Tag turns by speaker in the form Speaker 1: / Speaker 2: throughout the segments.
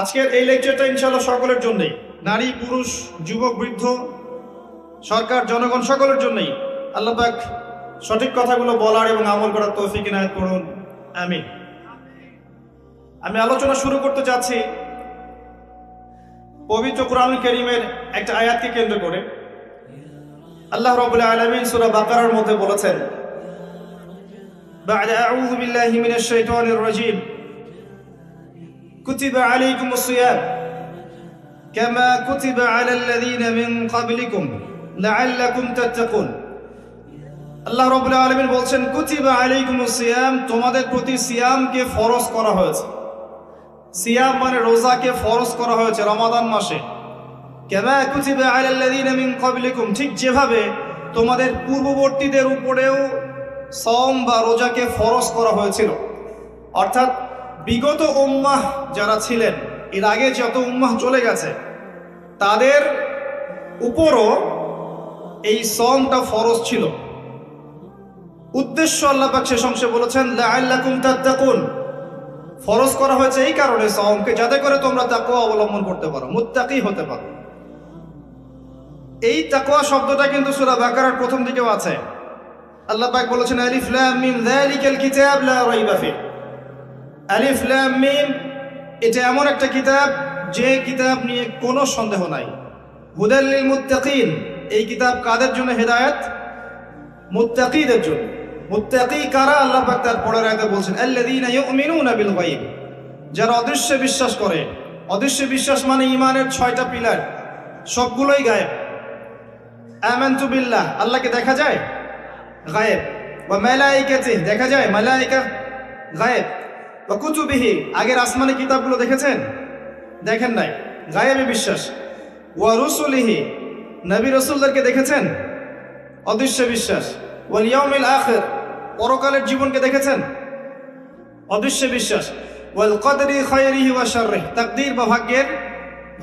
Speaker 1: আজকের এই লেকচারটা ইনশাআল্লাহ সকলের জন্যই, নারী পুরুষ যুবক বৃদ্ধ সরকার জনগণ সকলের জন্যই আল্লাহ পাক সঠিক কথাগুলো বলার এবং আমল করার তৌফিক ইনায়াত করুন, আমিন। আমি আলোচনা শুরু করতে যাচ্ছি পবিত্র কুরআনুল কারীমের একটা আয়াতকে কেন্দ্র করে। আল্লাহ রাব্বুল আলামিন সূরা বাকারার মধ্যে বলেছেন, বা'দা আউযু বিল্লাহি মিনাশ শাইতানির রাজীম, কুতিবা আলাইকুমুস সিয়াম কামা কুতিবা আলাল লাযীনা মিন ক্বাবলিকুম লাআল্লাকুম তাত্তাকুন। আল্লাহ রাব্বুল আলামিন বলছেন, কুতিবা আলাইকুমুস সিয়াম, তোমাদের প্রতি সিয়ামকে ফরজ করা হয়েছে। সিয়াম মানে রোজাকে ফরজ করা হয়েছে রমাদান মাসে। কামা কুতিবা আলাল লাযীনা মিন ক্বাবলিকুম, ঠিক যেভাবে তোমাদের পূর্ববর্তীদের উপরেও সওম বা রোজাকে ফরজ করা হয়েছিল। অর্থাৎ বিগত উম্মাহ যারা ছিলেন, এর আগে যত উম্মাহ চলে গেছে, তাদের উপরও এই সওমটা ফরজ ছিল। উদ্দেশ্য আল্লাহ পাক শেষ অংশে বলেছেন, লাআল্লাকুম তাত্তাকুন, ফরজ করা হয়েছে এই কারণে সওমকে, যাতে করে তোমরা তাকওয়া অবলম্বন করতে পারো, মুত্তাকি হতে পারো। এই তাকওয়া শব্দটা কিন্তু সূরা বাকারার প্রথম দিকেও আছে। আল্লাহ পাক বলেছেন, আলিফ লাম মিম যালিকাল কিতাব লা রাইবা ফিহ। আলিফ লাম মিম, এটা এমন একটা কিতাব যে কিতাব নিয়ে কোনো সন্দেহ নাই। হুদাল লিল মুত্তাকিন, এই কিতাব কাদের জন্য? হেদায়েত মুত্তাকিদের জন্য। মুত্তাকি কারা? আল্লাহ পাক তার পরের আয়াতে বলছেন, আল্লাযীনা ইউমিনুনা বিল গায়ব, যারা অদৃশ্যে বিশ্বাস করে। অদৃশ্যে বিশ্বাস মানে ঈমানের 6টা পিলার, সবগুলোই গায়েব। আমানতু বিল্লাহ, আল্লাহকে দেখা যায়, গায়েব। ওয়া মালাইকাতিহি, দেখা যায়, মালাইকা গায়েব। ওয়া কুতুবিহি, আগের আসমানি কিতাবগুলো দেখেছেন? দেখেন নাই, গায়েবে বিশ্বাস। ওয়া রুসুলিহি, নবী রাসূলদেরকে দেখেছেন? অদৃশ্যে বিশ্বাস। ওয়াল ইয়াউমিল আখির, পরকালের জীবনকে দেখেছেন? অদৃশ্যে বিশ্বাস। ওয়াল কদরি খায়রিহি ওয়া শাররিহি, তাকদীর বা ভাগ্যের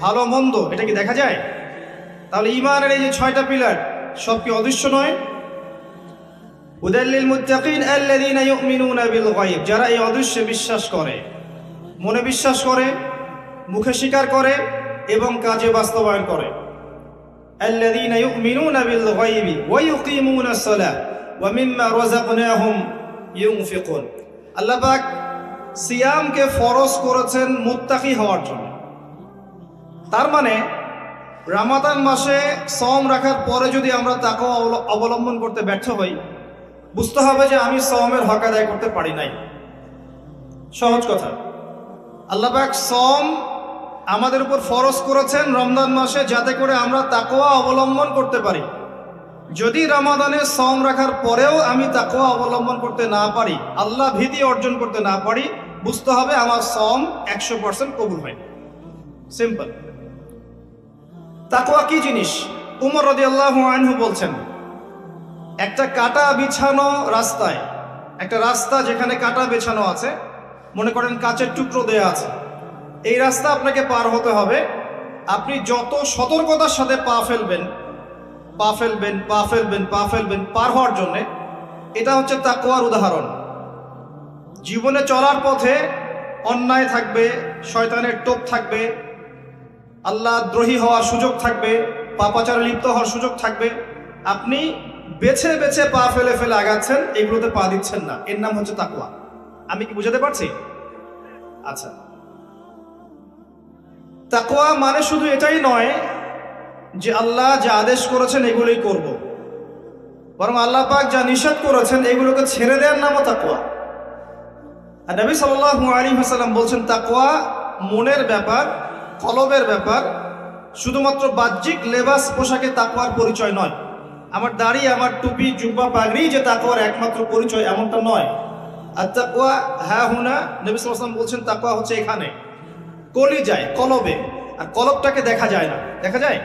Speaker 1: ভালো মন্দ, এটা কি দেখা যায়? তাহলে ঈমানের এই যে 6টা পিলার, সব কি অদৃশ্য নয়? হুদাল লিল মুত্তাকিন আল্লাযীনা ইউমিনুনা বিল গায়ব, যারা এই অদৃশ্যে বিশ্বাস করে, মনে বিশ্বাস করে, মুখে স্বীকার করে এবং কাজে বাস্তবায়ন করে। আল্লাযীনা ইউমিনুনা বিল গায়বি ওয়া ইউকিমুনাস সালাহ ওয়া মিম্মা রাযাকনাহুম ইউনফিকুন। আল্লাহ পাক সিয়ামকে ফরজ করেছেন মুত্তাকি হওয়ার জন্য। তার মানে রমাদান মাসে সওম রাখার পরে যদি আমরা তাকওয়া অবলম্বন করতে ব্যর্থ হই, বুঝতে হবে যে আমি সওমের হক আদায় করতে পারি নাই। সহজ কথা, আল্লাহ পাক সওম আমাদের উপর ফরজ করেছেন রমজান মাসে, যাতে করে আমরা তাকওয়া অবলম্বন করতে পারি। যদি রমাদানে সওম রাখার পরেও আমি তাকওয়া অবলম্বন করতে না পারি, আল্লাহ ভীতি অর্জন করতে না পারি, বুঝতে হবে আমার সওম 100% কবুল হয়নি। সিম্পল। তাকওয়া কি জিনিস? উমর রাদিয়াল্লাহু আনহু বলছেন, একটা কাটা বিছানো রাস্তায়, একটা রাস্তা যেখানে কাটা বিছানো আছে, মনে করেন কাচের টুকরো দেয়া আছে, এই রাস্তা আপনাকে পার হতে হবে। আপনি যত সতর্কতার সাথে পা ফেলবেন পার হওয়ার জন্যে, এটা হচ্ছে তাকওয়ার উদাহরণ। জীবনে চলার পথে অন্যায় থাকবে, শয়তানের টোপ থাকবে, আল্লাহ দ্রোহী হওয়ার সুযোগ থাকবে, পাপাচারে লিপ্ত হওয়ার সুযোগ থাকবে। আপনি বেছে বেছে পা ফেলে ফেলে আগাচ্ছেন, এগুলোতে পা দিচ্ছেন না, এর নাম হচ্ছে তাকওয়া। আমি কি বুঝাতে পারছি? আচ্ছা, তাকওয়া মানে শুধু এটাই নয় যে আল্লাহ যা আদেশ করেছেন এগুলোই করব, বরং আল্লাহ পাক যা নিষেধ করেছেন এগুলোকে ছেড়ে দেওয়ার নামও তাকওয়া। আর নবী সাল্লাল্লাহু আলাইহি ওয়াসাল্লাম বলছেন, তাকওয়া মনের ব্যাপার, কলবের ব্যাপার। শুধুমাত্র বাহ্যিক লেবাস পোশাকে তাকওয়ার পরিচয় নয়। আমার দাড়ি, আমার টুপি, জুব্বা, পাগড়ি যে তাকওয়ার একমাত্র পরিচয়, এমনটা নয়। আর তাকওয়া হ্যাঁ হুনা, নবী সাল্লাল্লাহু আলাইহি ওয়াসাল্লাম বলছেন তাকওয়া হচ্ছে এখানে, কলিজায়, কলবে। আর কলবটাকে দেখা যায় না, দেখা যায়?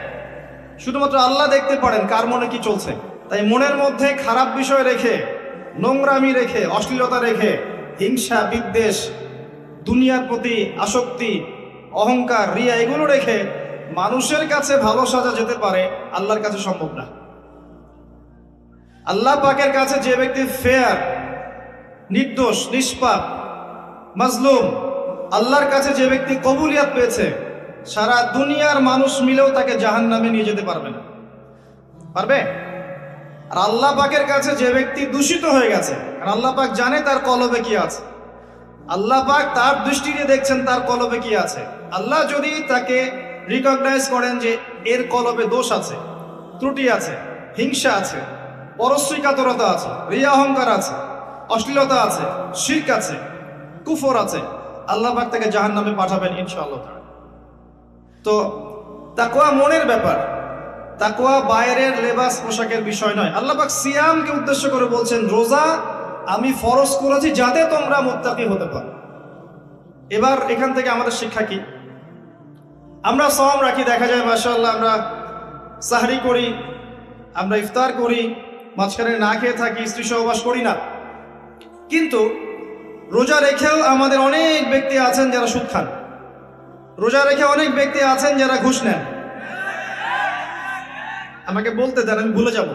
Speaker 1: শুধুমাত্র আল্লাহ দেখতে পারেন কার মনে কি চলছে। তাই মনের মধ্যে খারাপ বিষয় রেখে, নোংরামি রেখে, অশ্লীলতা রেখে, হিংসা, বিদ্বেষ, দুনিয়ার প্রতি আসক্তি, অহংকার, রিয়া, এগুলো রেখে মানুষের কাছে ভালো সাজা যেতে পারে, আল্লাহর কাছে সম্ভব না। আল্লাহ পাকের কাছে যে ব্যক্তি ফেয়ার, নির্দোষ, নিষ্পাপ, মাজলুম, আল্লাহর কাছে যে ব্যক্তি কবুলিয়াত পেয়েছে, সারা দুনিয়ার মানুষ মিলেও তাকে জাহান্নামে নিয়ে যেতে পারবে না। পারবে? আর আল্লাহ পাকের কাছে যে ব্যক্তি দূষিত হয়ে গেছে, আর আল্লাহ পাক জানে তার কলবে কি আছে, আল্লাহ পাক তার দৃষ্টিতে দেখছেন তার কলবে কি আছে। আল্লাহ যদি তাকে রিকগনাইজ করেন যে এর কলবে দোষ আছে, ত্রুটি আছে, হিংসা আছে, পরশ্রী কাতরতা আছে, রিয়া অহংকার আছে, অশ্লীলতা আছে, শিরক আছে, কুফর আছে, আল্লাহ পাক তাকে জাহান্নামে পাঠাবেন ইনশাআল্লাহ। তো তাকওয়া মনের ব্যাপার, তাকওয়া বাইরের লেবাস পোশাকের বিষয় নয়। আল্লাহ পাক সিয়ামকে উদ্দেশ্য করে বলছেন, রোজা আমি ফরজ করেছি যাতে তোমরা মুত্তাকি হতে পারো। এবার এখান থেকে আমাদের শিক্ষা কি? আমরা সওম রাখি, দেখা যায় মাশাআল্লাহ আমরা সাহরি করি, আমরা ইফতার করি, মাঝখানে না খেয়ে থাকি, স্ত্রী সহবাস করি না। কিন্তু রোজা রেখেও আমাদের অনেক ব্যক্তি আছেন যারা সুদ খান, রোজা রেখে অনেক ব্যক্তি আছেন যারা ঘুষ নেন। আমাকে বলতে দেন, আমি ভুলে যাব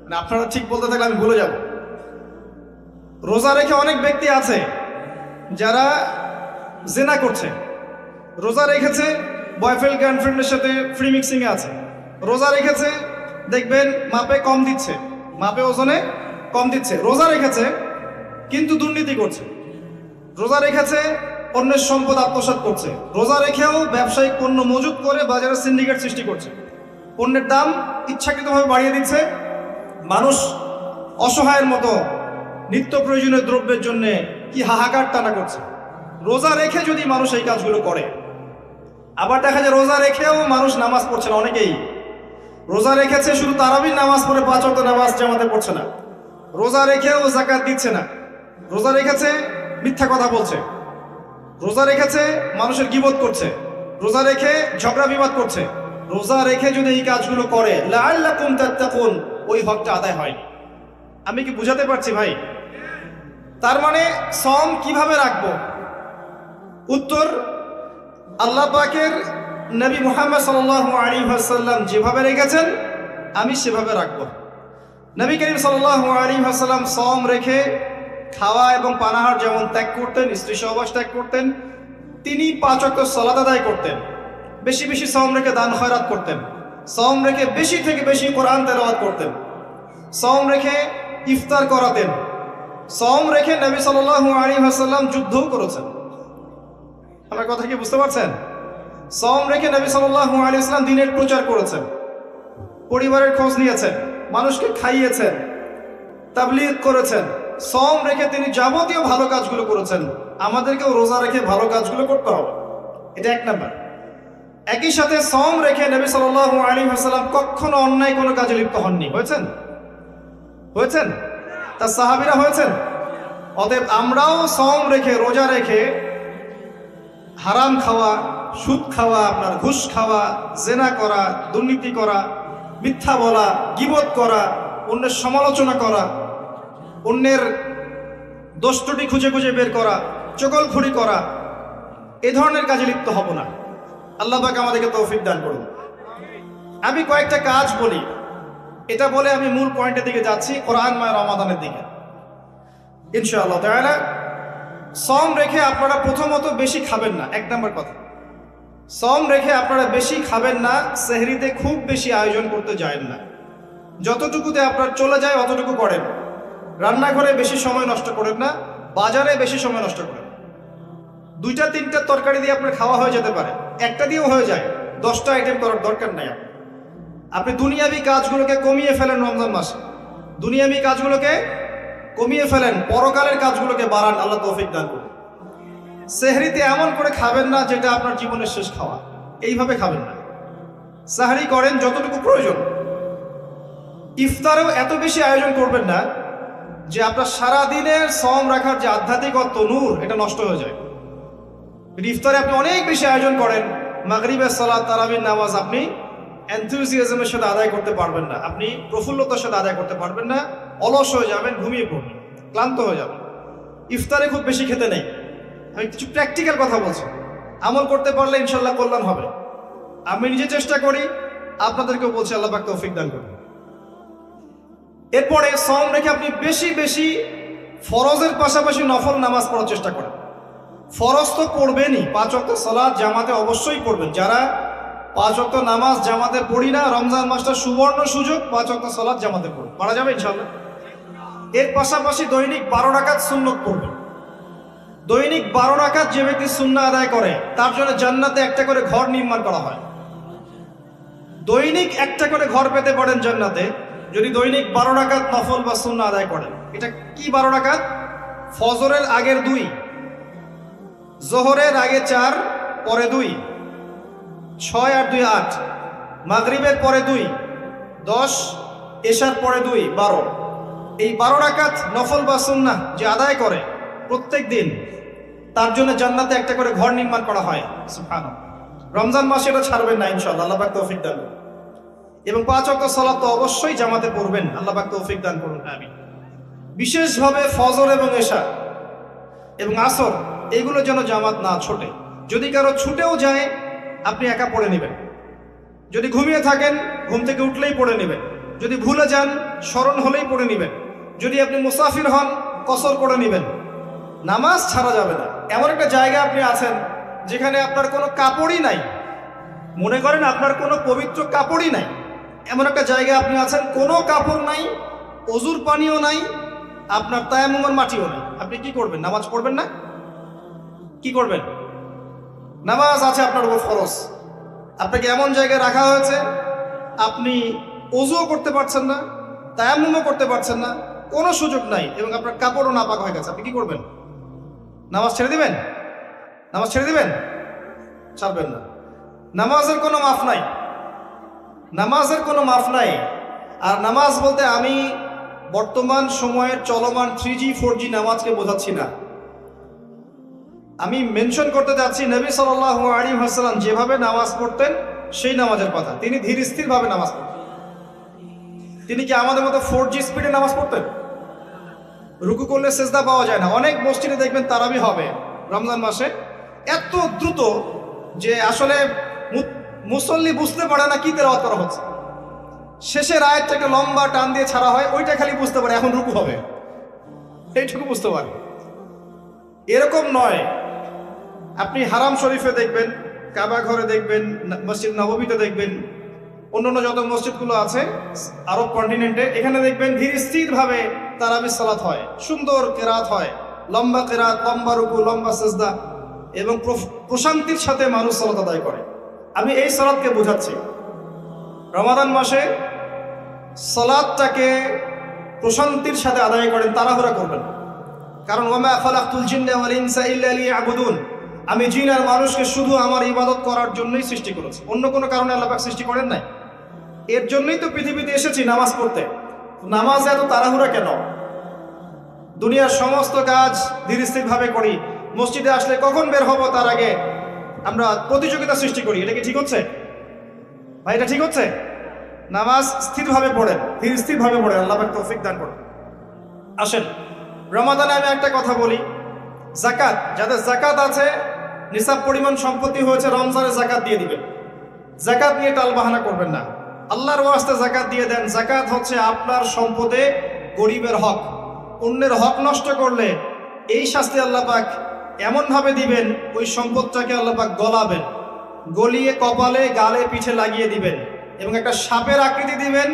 Speaker 1: না, আপনারা ঠিক বলতে থাকলে আমি ভুলে যাব। রোজা রেখে অনেক ব্যক্তি আছে যারা জেনা করছে, রোজা রেখেছে বয়ফ্রেন্ড গার্লফ্রেন্ডের সাথে ফ্রি মিক্সিংয়ে আছে, রোজা রেখেছে দেখবেন মাপে কম দিচ্ছে, মাপে ওজনে কম দিচ্ছে, রোজা রেখেছে কিন্তু দুর্নীতি করছে, রোজা রেখেছে অন্যের সম্পদ আত্মসাৎ করছে, রোজা রেখেও ব্যবসায়িক পণ্য মজুত করে বাজারে সিন্ডিকেট সৃষ্টি করছে, পণ্যের দাম ইচ্ছাকৃতভাবে বাড়িয়ে দিচ্ছে, মানুষ অসহায়ের মতো নিত্য প্রয়োজনীয় দ্রব্যের জন্য কি হাহাকার টানা করছে। রোজা রেখে যদি মানুষ এই কাজগুলো করে, আবার দেখা যায় রোজা রেখেও মানুষ নামাজ পড়ছে না। অনেকেই রোজা রেখেছে শুধু তারাবির নামাজ পড়ে 5 ওয়াক্ত নামাজ জামাতে পড়ছে না, রোজা রেখেও যাকাত দিচ্ছে না, রোজা রেখেছে মিথ্যা কথা বলছে, রোজা রেখেছে মানুষের গীবত করছে, রোজা রেখে ঝগড়া বিবাদ করছে। রোজা রেখে যদি এই কাজগুলো করে লাআল্লাকুম তাত্তাকুন, ওই হকটা আদায় হয়নি। আমি কি বুঝাতে পারছি ভাই? তার মানে সওম কিভাবে রাখবো? উত্তর, আল্লাহ পাকের নবী মুহাম্মদ সাল্লাল্লাহু আলাইহি ওয়াসাল্লাম যেভাবে রেখেছেন আমি সেভাবে রাখবো। নবী করিম সাল্লাল্লাহু আলাইহি ওয়াসাল্লাম সওম রেখে খাওয়া এবং পানাহার যেমন ত্যাগ করতেন, স্ত্রী সহবাস ত্যাগ করতেন, তিনি 5 ওয়াক্ত সালাত আদায় করতেন, বেশি বেশি সওম রেখে দান খয়রাত করতেন, সওম রেখে বেশি থেকে বেশি কোরআন তেলাওয়াত করতেন, সওম রেখে ইফতার করাতেন, সওম রেখে নবী সাল্লাল্লাহু আলাইহি ওয়াসাল্লাম যুদ্ধও করেছেন। আমার কথা কি বুঝতে পারছেন? সওম রেখে নবী সাল্লাল্লাহু আলাইহি ওয়াসাল্লাম দ্বীনের প্রচার করেছেন, পরিবারের খোঁজ নিয়েছেন, মানুষকে খাইয়েছেন, তাবলীগ করেছেন। সওম রেখে তিনি যাবতীয় ভালো কাজগুলো করেছেন। আমাদেরকেও রোজা রেখে ভালো কাজগুলো করতে হবে, এটা 1 নাম্বার। একই সাথে সওম রেখে নবী সাল্লাল্লাহু আলাইহি ওয়াসাল্লাম কখনো অন্যায় কোনো কাজে লিপ্ত হননি। হয়েছেন? তার সাহাবীরা হয়েছেন? অতএব আমরাও সওম রেখে, রোজা রেখে হারাম খাওয়া, সুদ খাওয়া, আপনার ঘুষ খাওয়া, জেনা করা, দুর্নীতি করা, মিথ্যা বলা, গীবত করা, অন্যের সমালোচনা করা, অন্যের দোষ ত্রুটি খুঁজে খুঁজে বের করা, চগলখড়ি করা, এ ধরনের কাজে লিপ্ত হব না। আল্লাহ পাক আমাদেরকে তৌফিক দান করুন। আমি কয়েকটা কাজ বলি, এটা বলে আমি মূল পয়েন্টের দিকে যাচ্ছি, কোরআন মায় রমাদানের দিকে ইনশাআল্লাহ তাআলা। সওম রেখে আপনারা প্রথমত বেশি খাবেন না, 1 নম্বর কথা। সওম রেখে আপনারা বেশি খাবেন না, সেহরিতে খুব বেশি আয়োজন করতে যায়েন না, যতটুকুতে আপনার চলে যায় অতটুকু করেন। রান্নাঘরে বেশি সময় নষ্ট করেন না, বাজারে বেশি সময় নষ্ট করেন। 2টা 3টা তরকারি দিয়ে আপনার খাওয়া হয়ে যেতে পারে, একটা দিয়েও হয়ে যায়, 10টা আইটেম করার দরকার নাই। আপনি দুনিয়াবি কাজগুলোকে কমিয়ে ফেলেন রমজান মাসে, দুনিয়াবি কাজগুলোকে কমিয়ে ফেলেন, পরকালের কাজগুলোকে বাড়ান। আল্লাহ তৌফিক দান করুন। সেহরিতে এমন করে খাবেন না যেটা আপনার জীবনের শেষ খাওয়া, এইভাবে খাবেন না। সাহরি করেন যতটুকু প্রয়োজন। ইফতারেও এত বেশি আয়োজন করবেন না যে আপনার সারা দিনের সওম রাখার যে আধ্যাত্মিকত্ব, নূর, এটা নষ্ট হয়ে যায়। ইফতারে আপনি অনেক বেশি আয়োজন করেন, মাগরিবের সালাত, তারাবির নামাজ আপনি এনথুজিয়াজমের সাথে আদায় করতে পারবেন না, আপনি প্রফুল্লতার সাথে আদায় করতে পারবেন না, অলস হয়ে যাবেন, ঘুমিয়ে পড়বেন, ক্লান্ত হয়ে যাবেন। ইফতারে খুব বেশি খেতে নেই। আমি কিছু প্র্যাকটিক্যাল কথা বলছি, আমল করতে পারলে ইনশাল্লাহ কল্যাণ হবে। আমি নিজে চেষ্টা করি, আপনাদেরকেও বলছি, আল্লাহ পাক তৌফিক দান করুন। এরপরে সওম রেখে আপনি বেশি বেশি ফরজের পাশাপাশি নফল নামাজ পড়ার চেষ্টা করেন। ফরজ তো পড়বেনই, 5 ওয়াক্ত সালাত জামাতে অবশ্যই পড়বেন। যারা 5 ওয়াক্ত নামাজ জামাতে পড়ি না, রমজান মাসটা সুবর্ণ সুযোগ, 5 ওয়াক্ত সালাত জামাতে পড়ুন, পারা যাবে ইনশাআল্লাহ। এর পাশাপাশি দৈনিক 12 রাকাত সুন্নত পড়বেন। দৈনিক 12 রাকাত যে ব্যক্তি সুন্নাহ আদায় করে তার জন্য জান্নাতে একটা করে ঘর নির্মাণ করা হয়। দৈনিক একটা করে ঘর পেতে পারেন জান্নাতে যদি দৈনিক 12 রাকাত নফল বা সুন্নাহ আদায় করেন। এটা কি 12 রাকাত? ফজরের আগের 2, জোহরের আগে 4, পরে 2, 6 আর 2 8, মাগরিবের পরে 2 10, এশার পরে 2 12। এই 12 রাকাত নফল বা সুন্নাহ যে আদায় করে প্রত্যেক দিন তার জন্য জান্নাতে একটা করে ঘর নির্মাণ করা হয়। সুবহানাল্লাহ। রমজান মাসে এটা ছাড়বেন না ইনশাআল্লাহ, আল্লাহ পাক তৌফিক দান করুন। এবং 5 ওয়াক্ত সালাত তো অবশ্যই জামাতে পড়বেন, আল্লাহ পাক তৌফিক দান করুন, আমিন। বিশেষভাবে ফজর এবং এশা এবং আসর এগুলো যেন জামাত না ছোটে। যদি কারো ছুটেও যায় আপনি একা পড়ে নেবেন। যদি ঘুমিয়ে থাকেন ঘুম থেকে উঠলেই পড়ে নেবেন। যদি ভুলে যান স্মরণ হলেই পড়ে নেবেন। যদি আপনি মুসাফির হন কসর করে নেবেন। নামাজ ছাড়া যাবে না। এমন একটা জায়গা আপনি আছেন যেখানে আপনার কোনো কাপড়ই নাই, মনে করেন আপনার কোনো পবিত্র কাপড়ই নাই, এমন একটা জায়গায় আপনি আছেন, কোনো কাপড় নাই, অজুর পানিও নাই, আপনার তায়াম্মুমের মাটিও নাই, আপনি কি করবেন? নামাজ পড়বেন না? কি করবেন? নামাজ আছে আপনার উপর ফরজ। আপনাকে এমন জায়গায় রাখা হয়েছে আপনি অজুও করতে পারছেন না, তায়াম্মুমও করতে পারছেন না, কোনো সুযোগ নাই, এবং আপনার কাপড়ও নাপাক হয়ে গেছে, আপনি কি করবেন? নামাজ ছেড়ে দিবেন? নামাজ ছেড়ে দিবেন? ছাড়বেন না। নামাজের কোনো মাফ নাই, নামাজের কোনো মাফ নাই। আর নামাজ বলতে আমি বর্তমান সময়ের চলমান 3G 4G নামাজকে বোঝাচ্ছি না। আমি মেনশন করতে যাচ্ছি নবী সাল্লাল্লাহু আলাইহি ওয়াসাল্লাম যেভাবে নামাজ পড়তেন সেই নামাজের কথা। তিনি ধীর স্থির ভাবে নামাজ পড়তেন। তিনি কি আমাদের মতো 4G স্পিডে নামাজ পড়তেন? রুকু করলে সেজদা পাওয়া যায় না। অনেক মসজিদে দেখবেন তারাবি হবে রমজান মাসে, এত দ্রুত যে আসলে মুসল্লি বুঝতে পারে না কি তেলাওয়াত করা হচ্ছে। শেষের আয়াতটাকে লম্বা টান দিয়ে ছাড়া হয়, ওইটা খালি বুঝতে পারে এখন রুকু হবে, এইটুকু বুঝতে পারে। এরকম নয়। আপনি হারাম শরীফে দেখবেন, কাবা ঘরে দেখবেন, মসজিদ নববীতে দেখবেন, অন্যান্য যত মসজিদগুলো আছে আরব কন্টিনেন্টে, এখানে দেখবেন ধীর স্থির ভাবে তারাবি সালাত হয়, সুন্দর কেরাত হয়, লম্বা কেরাত, লম্বা রুকু, লম্বা সেজদা, এবং প্রশান্তির সাথে মানুষ সালাত আদায় করে। আমি এই সালাতকে বোঝাচ্ছি। রমাদান মাসে সালাতটাকে প্রশান্তির সাথে আদায় করেন, তাড়াহুড়া করবেন। কারণ ওয়ামা খালাকতুল জিন্না ওয়াল ইনসা ইল্লা লিয়াবুদুন, আমি জিন আর মানুষকে শুধু আমার ইবাদত করার জন্যই সৃষ্টি করেছি, অন্য কোনো কারণে আল্লাহ পাক সৃষ্টি করেন নাই। এর জন্যই তো পৃথিবীতে এসেছি নামাজ পড়তে। নামাজে এত তাড়াহুড়া কেন? দুনিয়ার সমস্ত কাজ ধীর স্থির ভাবে করি, মসজিদে আসলে কখন বের হব তার আগে আমরা প্রতিযোগিতা সৃষ্টি করি। এটা কি ঠিক হচ্ছে ভাই? এটা ঠিক হচ্ছে? নামাজ স্থিরভাবে পড়েন, ধীর স্থির ভাবে পড়েন, আল্লাহ পাক তৌফিক দান করেন। আসেন রমাদানে আমি একটা কথা বলি, যাকাত, যাদের যাকাত আছে, নিসাব পরিমাণ সম্পত্তি হয়েছে, রমজানে যাকাত দিয়ে দিবেন। যাকাত নিয়ে টালবাহানা করবেন না, আল্লাহর ওয়াস্তে যাকাত দিয়ে দেন। যাকাত হচ্ছে আপনার সম্পদে গরিবের হক। অন্যের হক নষ্ট করলে এই শাস্তি আল্লাহ পাক এমন ভাবে দিবেন, ওই সম্পদটাকে আল্লাহ পাক গলাবেন, গলিয়ে কপালে গালে পিঠে লাগিয়ে দিবেন, এবং একটা সাপের আকৃতি দিবেন,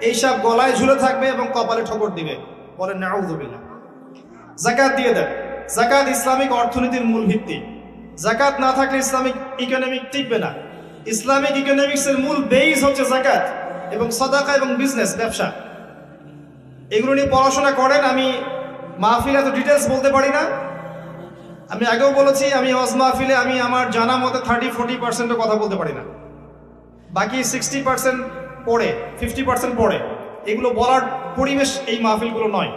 Speaker 1: এই সাপ গলায় ঝুলে থাকবে এবং কপালে ঠোকর দিবে। বলেন নাউযুবিল্লাহ। যাকাত দিয়ে দেন। যাকাত ইসলামিক অর্থনীতির মূল ভিত্তি। যাকাত না থাকলে ইসলামিক ইকোনমিক টিকবে না। ইসলামিক ইকোনমিক্সের মূল বেস হচ্ছে যাকাত, এবং সাদাকা এবং বিজনেস, ব্যবসা, এগুলো নিয়ে পড়াশোনা করেন। আমি মাহফিলে এত ডিটেলস বলতে পারি না। আমি আগেও বলেছি, আমি ওয়াজ মাহফিলে আমি আমার জানা মতে 30-40% কথা বলতে পারি না, বাকি 60% পড়ে, 50% পড়ে। এগুলো বলার পরিবেশ এই মাহফিলগুলো নয়।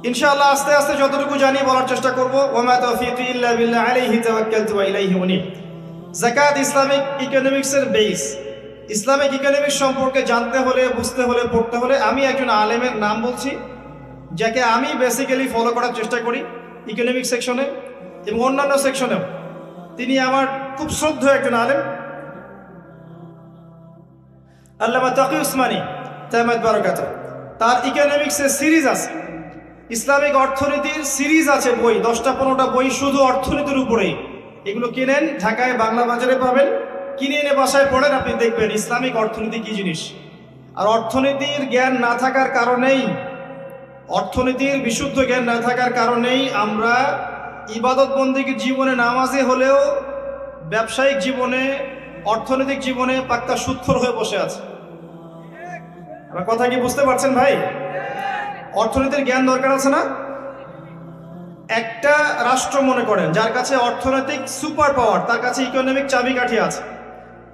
Speaker 1: ইনশাআল্লাহ আস্তে আস্তে যতটুকু জানি বলার চেষ্টা করব। ওয়ামা তাওফীকি ইল্লা বিল্লাহ আলাইহি তাওয়াক্কালতু ওয়া ইলাইহি উনীব। যাকাত ইসলামিক ইকোনমিক্সের বেস। ইসলামিক ইকোনমিক্স সম্পর্কে জানতে হলে, বুঝতে হলে, পড়তে হলে আমি একজন আলেমের নাম বলছি, যাকে আমি বেসিক্যালি ফলো করার চেষ্টা করি ইকোনমিক সেকশনে এবং অন্যান্য সেকশনেও। তিনি আমার খুব শ্রদ্ধেয় একজন আলেম, আল্লামা তাকি উসমানী দামাত বারাকাতুহু। তার ইকোনমিক্সের সিরিজ আছে, ইসলামিক অর্থনীতির সিরিজ আছে বই, 10টা-15টা বই শুধু অর্থনীতির উপরেই। এগুলো কিনেন, ঢাকায় বাংলা বাজারে পাবেন, কিনে এনে বাসায় পড়েন, আপনি দেখবেন ইসলামিক অর্থনীতি কি জিনিস। আর অর্থনীতির জ্ঞান না থাকার কারণেই, অর্থনীতির বিশুদ্ধ জ্ঞান না থাকার কারণেই আমরা ইবাদত বন্দেগীর জীবনে, নামাজে হলেও ব্যবসায়িক জীবনে, অর্থনৈতিক জীবনে পাক্কা সুৎখর হয়ে বসে আছে। আমার কথা কি বুঝতে পারছেন ভাই? অর্থনীতির জ্ঞান দরকার আছে না? একটা রাষ্ট্র মনে করেন যার কাছে অর্থনৈতিক সুপার পাওয়ার, তার কাছে ইকোনমিক চাবিকাঠি আছে।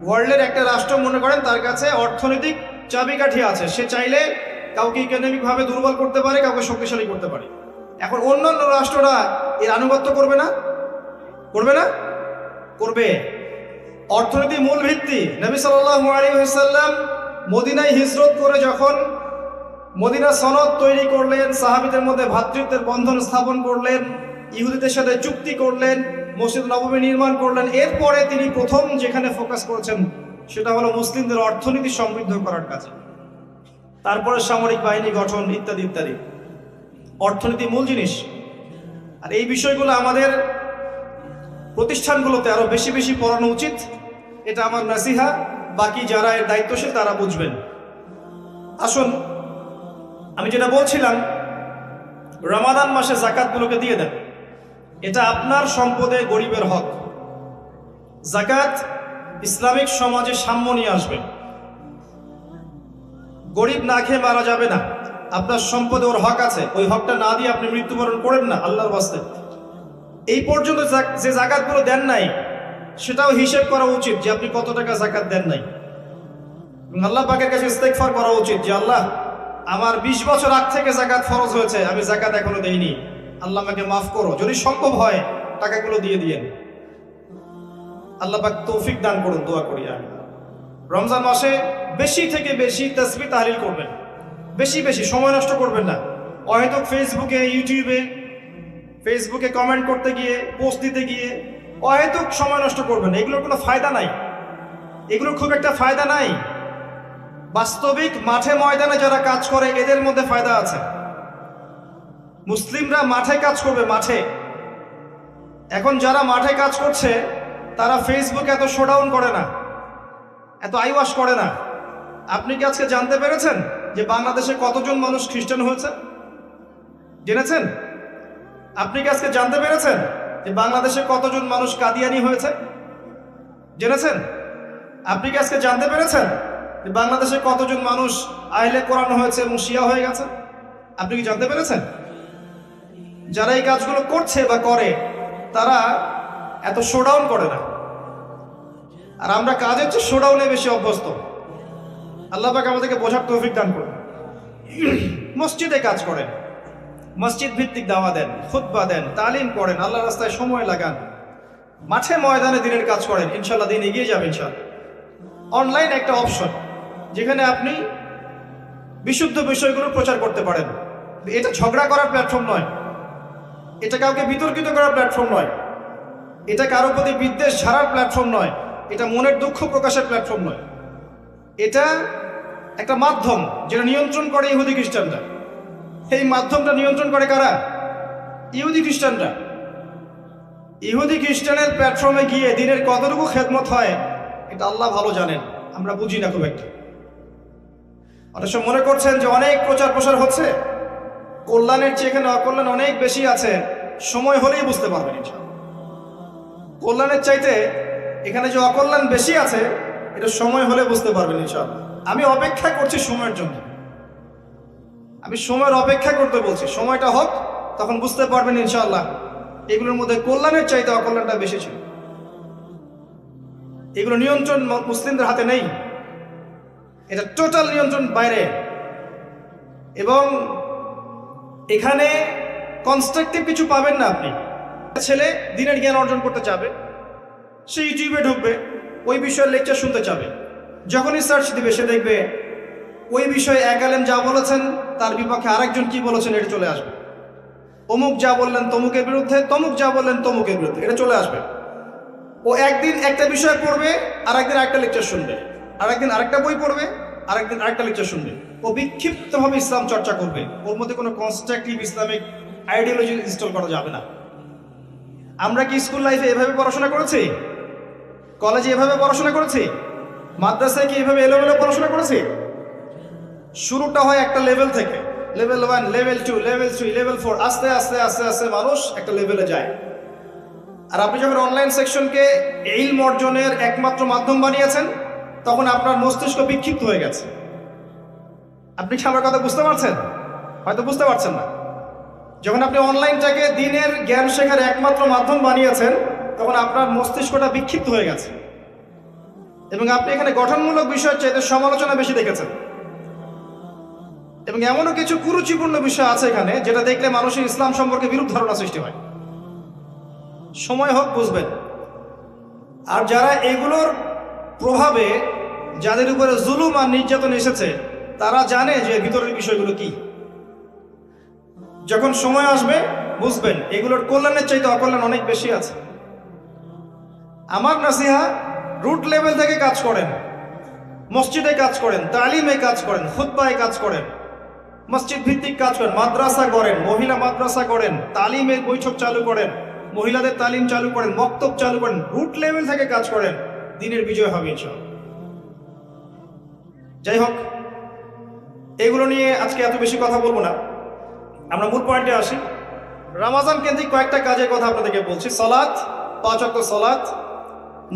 Speaker 1: ওয়ার্ল্ডের একটা রাষ্ট্র মনে করেন তার কাছে অর্থনৈতিক চাবিকাঠি আছে, সে চাইলে কাউকে ইকোনমিকভাবে দুর্বল করতে পারে, কাউকে শক্তিশালী করতে পারে। এখন অন্যান্য রাষ্ট্ররা এর আনুগত্য করবে না? করবে না? করবে। অর্থনীতি মূল ভিত্তি। নবী সাল্লাল্লাহু আলাইহি ওয়াসাল্লাম মদিনায় হিজরত করে যখন মদিনা সনদ তৈরি করলেন, সাহাবীদের মধ্যে ভ্রাতৃত্বের বন্ধন স্থাপন করলেন, ইহুদিদের সাথে চুক্তি করলেন, মসজিদ নববী নির্মাণ করলেন, এরপরে তিনি প্রথম যেখানে ফোকাস করেছেন সেটা হলো মুসলিমদের অর্থনীতি সমৃদ্ধ করার কাজে। তারপরে সামরিক বাহিনী গঠন ইত্যাদি ইত্যাদি। অর্থনীতি মূল জিনিস। আর এই বিষয়গুলো আমাদের প্রতিষ্ঠানগুলোতে আরো বেশি বেশি পড়ানো উচিত। এটা আমার নাসিহা, বাকি যারা এর দায়িত্বশীল তারা বুঝবেন। আসুন, আমি যেটা বলছিলাম, রমাদান মাসে যাকাতগুলোকে দিয়ে দেন। এটা আপনার সম্পদে গরিবের হক। যাকাত ইসলামিক সমাজে সাম্য নিয়ে আসবে। গরিব না খেয়ে মারা যাবে না, আপনার সম্পদে ওর হক আছে, ওই হকটা না দিয়ে আপনি মৃত্যুবরণ করেন না, আল্লাহর ওয়াস্তে। এই পর্যন্ত যে যাকাতগুলো দেন নাই সেটাও হিসেব করা উচিত যে আপনি কত টাকা যাকাত দেন নাই। আল্লাহ পাকের কাছে ইস্তেগফার করা উচিত যে আল্লাহ, আমার 20 বছর আগ থেকে যাকাত ফরজ হয়েছে, আমি যাকাত এখনো দেইনি, আল্লাহ আমাকে মাফ করো। যদি সম্ভব হয় টাকাগুলো দিয়ে দিয়েন। আল্লাহ পাক তৌফিক দান করুন, দোয়া করি আমি। রমজান মাসে বেশি থেকে বেশি তাসবিহ তাহলিল করবেন, বেশি বেশি, সময় নষ্ট করবেন না। হয়তো ফেসবুকে কমেন্ট করতে গিয়ে, পোস্ট দিতে গিয়ে অহেতুক সময় নষ্ট করবেন। এগুলোর কোনো ফায়দা নাই, এগুলোর খুব একটা ফায়দা নাই। বাস্তবিক মাঠে ময়দানে যারা কাজ করে এদের মধ্যে ফায়দা আছে। মুসলিমরা মাঠে কাজ করবে, মাঠে। এখন যারা মাঠে কাজ করছে তারা ফেসবুকে এত শোডাউন করে না, এত আইওয়াশ করে না। আপনি কি আজকে জানতে পেরেছেন যে বাংলাদেশে কতজন মানুষ খ্রিস্টান হয়েছে? জেনেছেন? আপনি কি আজকে জানতে পেরেছেন যে বাংলাদেশে কতজন মানুষ কাদিয়ানি হয়েছে? জেনেছেন? আপনি কি আজকে জানতে পেরেছেন যে বাংলাদেশে কতজন মানুষ আহলে কোরআন হয়েছে এবং শিয়া হয়ে গেছে? আপনি কি জানতে পেরেছেন? যারা এই কাজগুলো করছে বা করে তারা এত শোডাউন করে না। আর আমরা কাজের চেয়ে শোডাউনে বেশি অভ্যস্ত। আল্লাহ পাক আমাদেরকে বোঝার তৌফিক দান করুন। মসজিদে কাজ করেন, মসজিদ ভিত্তিক দাওয়া দেন, খুতবা দেন, তালিম করেন, আল্লাহর রাস্তায় সময় লাগান, মাঠে ময়দানে দিনের কাজ করেন, ইনশাল্লাহ দিন এগিয়ে যাবে ইনশাল্লাহ। অনলাইন একটা অপশন যেখানে আপনি বিশুদ্ধ বিষয়গুলো প্রচার করতে পারেন। এটা ঝগড়া করার প্ল্যাটফর্ম নয়, এটা কাউকে বিতর্কিত করার প্ল্যাটফর্ম নয়, এটা কারো প্রতি বিদ্বেষ ঝাড়ার প্ল্যাটফর্ম নয়, এটা মনের দুঃখ প্রকাশের প্ল্যাটফর্ম নয়। এটা একটা মাধ্যম যেটা নিয়ন্ত্রণ করে ইহুদি খ্রিস্টানরা। এই মাধ্যমটা নিয়ন্ত্রণ করে কারা? ইহুদি খ্রিস্টানরা। ইহুদি খ্রিস্টানের প্ল্যাটফর্মে গিয়ে দিনের কতটুকু খেদমত হয় এটা আল্লাহ ভালো জানেন, আমরা বুঝি না খুব একটা। অনেক সময় মনে করছেন যে অনেক প্রচার প্রসার হচ্ছে, কল্যাণের চেয়ে এখানে অকল্যাণ অনেক বেশি আছে, সময় হলেই বুঝতে পারবেন ইনশাআল্লাহ। কল্যাণের চাইতে এখানে যে অকল্যাণ বেশি আছে এটা সময় হলে বুঝতে পারবেন ইনশাআল্লাহ। আমি অপেক্ষা করছি সময়ের জন্য, আমি সময়ের অপেক্ষা করতে বলছি, সময়টা হোক তখন বুঝতে পারবেন ইনশাআল্লাহ এগুলোর মধ্যে কল্যাণের চাইতে অকল্যাণটা বেশি ছিল। এগুলো নিয়ন্ত্রণ মুসলিমদের হাতে নেই, এটা টোটাল নিয়ন্ত্রণ বাইরে। এবং এখানে কনস্ট্রাকটিভ কিছু পাবেন না আপনি। ছেলে দিনের জ্ঞান অর্জন করতে চাবে, সে ইউটিউবে ঢুকবে, ওই বিষয়ের লেকচার শুনতে চাবে, যখনই সার্চ দিবে সে দেখবে ওই বিষয়ে এক আলেম যা বলেছেন তার বিপক্ষে আরেকজন কি বলেছেন এটা চলে আসবে। অমুক যা বললেন তমুকের বিরুদ্ধে, তমুক যা বললেন তমুকের বিরুদ্ধে, এটা চলে আসবে। ও একদিন একটা বিষয় পড়বে, আর একদিন আরেকটা লেকচার শুনবে, আর একদিন আরেকটা বই পড়বে, আরেকটা লেকচার শুনবে, ও বিক্ষিপ্তভাবে ইসলাম চর্চা করবে, ওর মধ্যে কোনো কনস্ট্রাকটিভ ইসলামিক আইডিওলজি ইনস্টল করা যাবে না। আমরা কি স্কুল লাইফে এভাবে পড়াশোনা করেছি? কলেজে এভাবে পড়াশোনা করেছি? মাদ্রাসায় কি এভাবে এলোমেলো পড়াশোনা করেছি? শুরুটা হয় একটা লেভেল থেকে, লেভেল 1, লেভেল 2, লেভেল 3, লেভেল 4, আস্তে আস্তে আস্তে আস্তে মানুষ একটা লেভেলে যায়। আর আপনি যখন অনলাইন সেকশনকে ইলম অর্জনের একমাত্র মাধ্যম বানিয়েছেন, তখন আপনার মস্তিষ্ক বিক্ষিপ্ত হয়ে গেছে। আপনি কি আমার কথা বুঝতে পারছেন? হয়তো বুঝতে পারছেন না। যখন আপনি অনলাইনটাকে দিনের জ্ঞান শেখার একমাত্র মাধ্যম বানিয়েছেন, তখন আপনার মস্তিষ্কটা বিক্ষিপ্ত হয়ে গেছে এবং আপনি এখানে গঠনমূলক বিষয়ের চাইতে সমালোচনা বেশি দেখেছেন। এবং এমনও কিছু কুরুচিপূর্ণ বিষয় আছে এখানে, যেটা দেখলে মানুষের ইসলাম সম্পর্কে বিরূপ ধারণা সৃষ্টি হয়। সময় হোক বুঝবেন। আর যারা এগুলোর প্রভাবে, যাদের উপরে জুলুম আর নির্যাতন এসেছে, তারা জানে যে ভিতরের বিষয়গুলো কি। যখন সময় আসবে বুঝবেন এগুলোর কল্যাণের চাইতে অকল্যাণ অনেক বেশি আছে। আমার নাসিহা, রুট লেভেল থেকে কাজ করেন, মসজিদে কাজ করেন, তালিমে কাজ করেন, খুতবায় কাজ করেন, মসজিদ ভিত্তিক কাজ করেন, মাদ্রাসা করেন, মহিলা মাদ্রাসা করেন, তালিমের বৈঠক চালু করেন, মহিলাদের তালিম চালু করেন, মক্তব চালু করেন, রুট লেভেল থেকে কাজ করেন, দিনের বিজয় হবে ইনশাআল্লাহ। যাই হোক, এগুলো নিয়ে আজকে এত বেশি কথা বলবো না, আমরা মূল পয়েন্টে আসি। রমাজান কেন্দ্রিক কয়েকটা কাজের কথা আপনাদেরকে বলছি। সালাত, 5 ওয়াক্ত সালাত,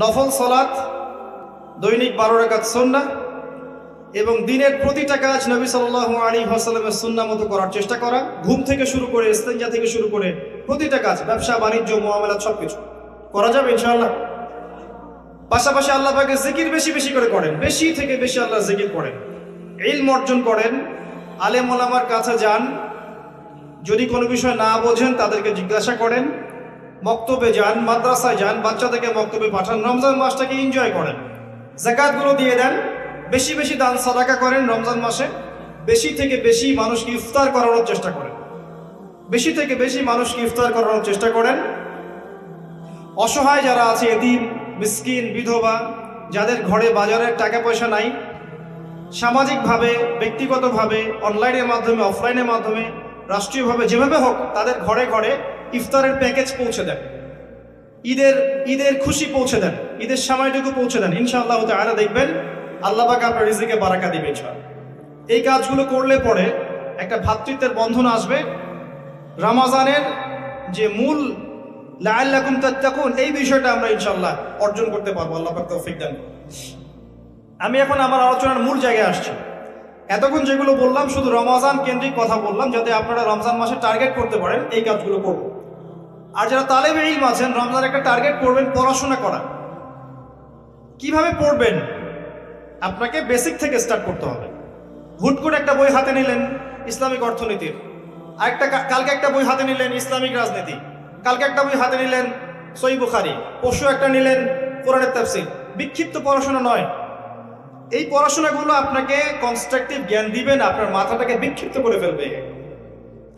Speaker 1: নফল সালাত, দৈনিক 12 রাকাত সুন্নাহ এবং দিনের প্রতিটা কাজ নবী সাল্লাল্লাহু আলাইহি ওয়াসাল্লামের সুন্নাহ মতো করার চেষ্টা করা। ঘুম থেকে শুরু করে, ইস্তেঞ্জা থেকে শুরু করে প্রতিটা কাজ, ব্যবসা বাণিজ্য মুআমালাত সবকিছু করা যাবে ইনশাআল্লাহ। পাশাপাশি আল্লাহ পাকের জিকির বেশি বেশি করে করেন, বেশি থেকে বেশি আল্লাহর জিকির করেন, ইলম অর্জন করেন, আলেম ওলামার কাছে যান, যদি কোনো বিষয় না বোঝেন তাদেরকে জিজ্ঞাসা করেন, মক্তবে যান, মাদ্রাসায় যান, বাচ্চাদেরকে মক্তবে পাঠান, রমজান মাসটাকে এনজয় করেন, যাকাতগুলো দিয়ে দেন, বেশি বেশি দান সাদাকা করেন রমজান মাসে, বেশি থেকে বেশি মানুষকে ইফতার করানোর চেষ্টা করেন, বেশি থেকে বেশি মানুষকে ইফতার করানোর চেষ্টা করেন। অসহায় যারা আছে, এতিম, মিসকিন, বিধবা, যাদের ঘরে বাজারের টাকা পয়সা নাই, সামাজিকভাবে, ব্যক্তিগতভাবে, অনলাইনের মাধ্যমে, অফলাইনের মাধ্যমে, রাষ্ট্রীয়ভাবে, যেভাবে হোক তাদের ঘরে ঘরে ইফতারের প্যাকেজ পৌঁছে দেন, ঈদের খুশি পৌঁছে দেন, ঈদের সময়টুকু পৌঁছে দেন। ইনশাআল্লাহ তাআলা দেখবেন আল্লাহ পাক আপনার রিজিকে বারাকা দিবে ইনশাআল্লাহ। এই কাজগুলো করলে পরে একটা ভ্রাতৃত্বের বন্ধন আসবে। রমজানের যে মূল লাআল্লাকুম তাত্তাকুন, এই বিষয়টা আমরা ইনশাআল্লাহ অর্জন করতে পারবো, আল্লাহ পাক তৌফিক দান করুন। আমি এখন আমার আলোচনার মূল জায়গায় আসছি। এতক্ষণ যেগুলো বললাম শুধু রমজান কেন্দ্রিক কথা বললাম, যাতে আপনারা রমজান মাসে টার্গেট করতে পারেন এই কাজগুলো করব। আর যারা তালেবে ইলম আছেন, রমজান একটা টার্গেট করবেন পড়াশোনা করা। কিভাবে পড়বেন? আপনাকে বেসিক থেকে স্টার্ট করতে হবে। হুট করে একটা বই হাতে নিলেন ইসলামিক অর্থনীতির, আরেকটা কালকে একটা বই হাতে নিলেন ইসলামিক রাজনীতি, কালকে একটা বই হাতে নিলেন সহিহ বুখারী, পরশু একটা নিলেন কোরআনের তাফসীর। বিক্ষিপ্ত পড়াশোনা নয়। এই পড়াশোনাগুলো আপনাকে কনস্ট্রাকটিভ জ্ঞান দিবে না, আপনার মাথাটাকে বিক্ষিপ্ত করে ফেলবে।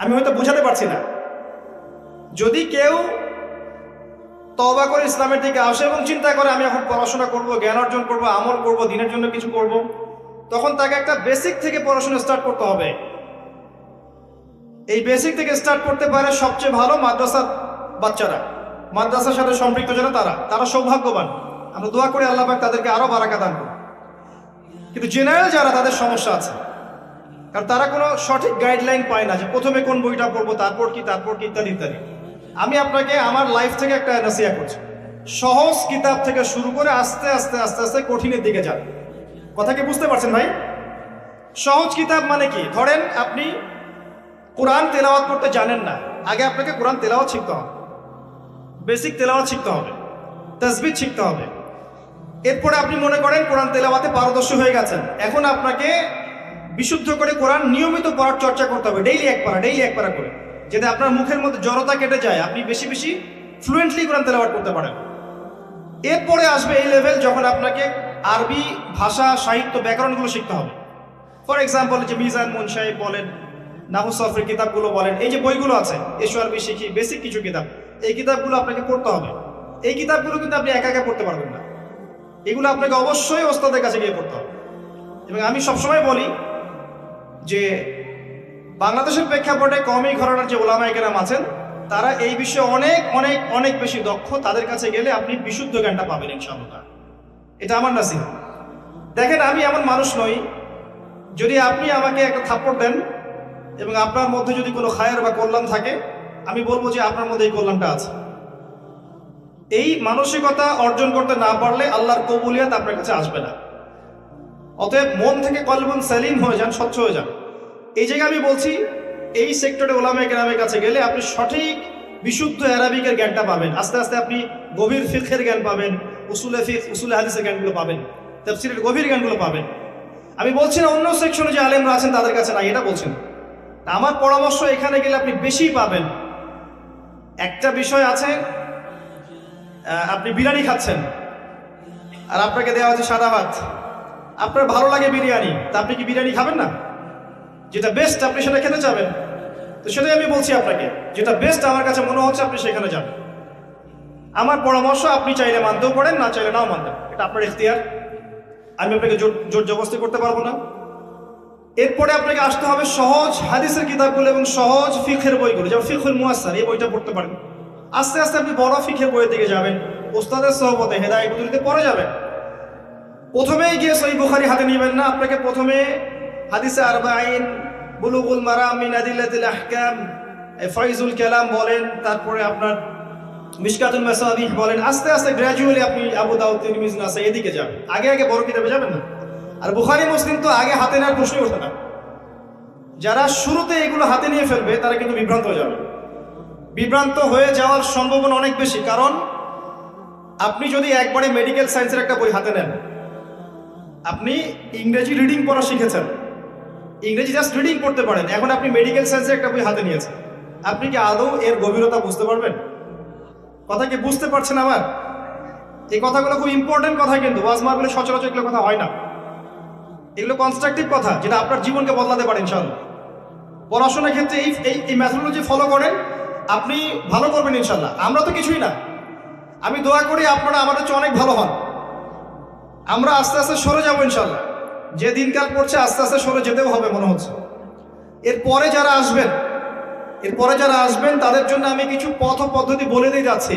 Speaker 1: আমি হয়তো বোঝাতে পারছি না। যদি কেউ তওবা করে ইসলামের দিকে আসে এবং চিন্তা করে আমি এখন পড়াশোনা করব, জ্ঞান অর্জন করব, আমল করব, দিনের জন্য কিছু করব, তখন তাকে একটা বেসিক থেকে পড়াশোনা স্টার্ট করতে হবে। এই বেসিক থেকে স্টার্ট করতে পারে সবচেয়ে ভালো মাদ্রাসার বাচ্চারা, মাদ্রাসার সাথে সম্পৃক্ত যারা, তারা সৌভাগ্যবান। আমরা দোয়া করি আল্লাহ পাক তাদেরকে আরো বারাকা দান করুন। কিন্তু জেনারেল যারা, তাদের সমস্যা আছে, কারণ তারা কোনো সঠিক গাইডলাইন পায় না যে প্রথমে কোন বইটা পড়বো, তারপর কি ইত্যাদি ইত্যাদি। আমি আপনাকে আমার লাইফ থেকে একটা নসিহত করছি, সহজ কিতাব থেকে শুরু করে আস্তে আস্তে আস্তে আস্তে কঠিনের দিকে যান। কথা কি বুঝতে পারছেন ভাই? সহজ কিতাব মানে কি? ধরেন আপনি কোরআন তেলাওয়াত করতে জানেন না, আগে আপনাকে কোরআন তেলাওয়াত শিখতে হবে, বেসিক তেলাওয়াত শিখতে হবে, তাসবিহ শিখতে হবে। এরপরে আপনি মনে করেন কোরআন তেলাওয়াতে পারদর্শী হয়ে গেছেন, এখন আপনাকে বিশুদ্ধ করে কোরআন নিয়মিত পড়ার চর্চা করতে হবে, ডেইলি এক পারা করে, যাতে আপনার মুখের মধ্যে জড়তা কেটে যায়, আপনি বেশি বেশি ফ্লুয়েন্টলি কোরআন তেলাওয়াত করতে পারেন। এরপরে আসবে এই লেভেল যখন আপনাকে আরবি ভাষা, সাহিত্য, ব্যাকরণগুলো শিখতে হবে। ফর এক্সাম্পল, যে মিজান মুনসাহিব বলেন, নাহু সরফের কিতাবগুলো বলেন, এই যে বইগুলো আছে, এসো আরবি শিখি, বেসিক কিছু কিতাব, এই কিতাবগুলো আপনাকে পড়তে হবে। এই কিতাবগুলো কিন্তু আপনি একা একা পড়তে পারবেন না, এগুলো আপনাকে অবশ্যই ওস্তাদের কাছে গিয়ে পড়তে হবে। এবং আমি সবসময় বলি যে বাংলাদেশের প্রেক্ষাপটে কওমি ঘরানার যে ওলামায়ে কেরাম আছেন তারা এই বিষয়ে অনেক অনেক অনেক বেশি দক্ষ। তাদের কাছে গেলে আপনি বিশুদ্ধ জ্ঞানটা পাবেন ইনশাআল্লাহ। এটা আমার নাসিহত। দেখেন, আমি এমন মানুষ নই, যদি আপনি আমাকে একটা থাপ্পড় দেন এবং আপনার মধ্যে যদি কোনো খায়ের বা কল্যাণ থাকে, আমি বলবো যে আপনার মধ্যে এই কল্যাণটা আছে। এই মানসিকতা অর্জন করতে না পারলে আল্লাহর কবুলিয়াত আপনার কাছে আসবে না। অতএব মন থেকে কলবুন সালিম হয়ে যান, স্বচ্ছ হয়ে যান। এই জায়গায় আমি বলছি, এই সেক্টরে ওলামায়ে কেরামের কাছে গেলে আপনি সঠিক বিশুদ্ধ আরবিকের জ্ঞানটা পাবেন। আস্তে আস্তে আপনি গভীর ফিকহের জ্ঞান পাবেন, উসুলে ফিকহ, উসুলে হাদিসের জ্ঞানগুলো পাবেন, তাফসীরের গভীর জ্ঞানগুলো পাবেন। আমি বলছি না অন্য সেকশনে যে আলেমরা আছেন তাদের কাছে নাই, এটা বলছেন। আমার পরামর্শ, এখানে গেলে আপনি বেশি পাবেন। একটা বিষয় আছে, আপনি বিরিয়ানি খাচ্ছেন আর আপনাকে দেওয়া হচ্ছে সাদা ভাত। আপনার ভালো লাগে বিরিয়ানি, তা আপনি কি বিরিয়ানি খাবেন না? যেটা বেস্ট আপনি সেটা খেতে চাবেন। তো সেটাই আমি বলছি আপনাকে, যেটা বেস্ট আমার কাছে মনে হচ্ছে আপনি সেখানে যান। আমার পরামর্শ, আপনি চাইলে মানতেও পারেন, না চাইলে নাও মানতেন, এটা আপনার ইখতিয়ার। আমি আপনাকে জোর জবরদস্তি করতে পারবো না। এরপরে আপনাকে আসতে হবে সহজ হাদিসের কিতাবগুলো এবং সহজ ফিকহের বইগুলো, যেমন ফিকহুল মুয়াসসার, এই বইটা পড়তে পারেন। আস্তে আস্তে আপনি বড় ফিকহের বইয়ের দিকে যাবেন, ওস্তাদের সহবতে হেদায়েত গুজরিতে পড়ে যাবেন। প্রথমেই গিয়ে সহিহ বুখারী হাতে নেবেন না, আপনাকে প্রথমে হাদিসে আরবাঈন, বুলুগুল মারাম মিন আদিল্লাতিল আহকাম, ফাইজুল কালাম বলেন, তারপরে আপনার মিশকাতুল মাসাবিহ বলেন। আস্তে আস্তে গ্র্যাজুয়ালি আপনি আবু দাউদ, তিরমিজি, নাসাঈ এদিকে যাবেন। আগে আগে বড় কিতাবে যাবেন না। আর বুখারী মুসলিম তো আগে হাতে নেওয়ার প্রশ্নই ওঠে না। যারা শুরুতে এগুলো হাতে নিয়ে ফেলবে তারা কিন্তু বিভ্রান্ত হয়ে যাবে। বিভ্রান্ত হয়ে যাওয়ার সম্ভাবনা অনেক বেশি, কারণ আপনি যদি একবারে মেডিকেল সায়েন্সের একটা বই হাতে নেন, আপনি ইংরেজি রিডিং পড়া শিখেছেন, ইংরেজি জাস্ট রিডিং পড়তে পারেন, এখন আপনি মেডিকেল সায়েন্সের একটা বই হাতে নিয়েছেন, আপনি কি আদৌ এর গভীরতা বুঝতে পারবেন? কথা কি বুঝতে পারছেন আমার? এই কথাগুলো খুব ইম্পর্টেন্ট কথা, কিন্তু ওয়াজ মাহফিলে সচরাচর এগুলো কথা হয় না। এগুলো কনস্ট্রাকটিভ কথা, যেটা আপনার জীবনকে বদলাতে পারে ইনশাআল্লাহ। পড়াশোনার ক্ষেত্রে এই মেথোডোলজি ফলো করেন, আপনি ভালো করবেন ইনশাআল্লাহ। আমরা তো কিছুই না, আমি দোয়া করি আপনারা আমাদের চেয়ে অনেক ভালো হন। আমরা আস্তে আস্তে সরে যাবো ইনশাআল্লাহ। যে দিনকাল পড়ছে আস্তে আস্তে সরে যেতেও হবে মনে হচ্ছে। এরপরে যারা আসবেন তাদের জন্য আমি কিছু পথ পদ্ধতি বলে দিয়ে যাচ্ছি,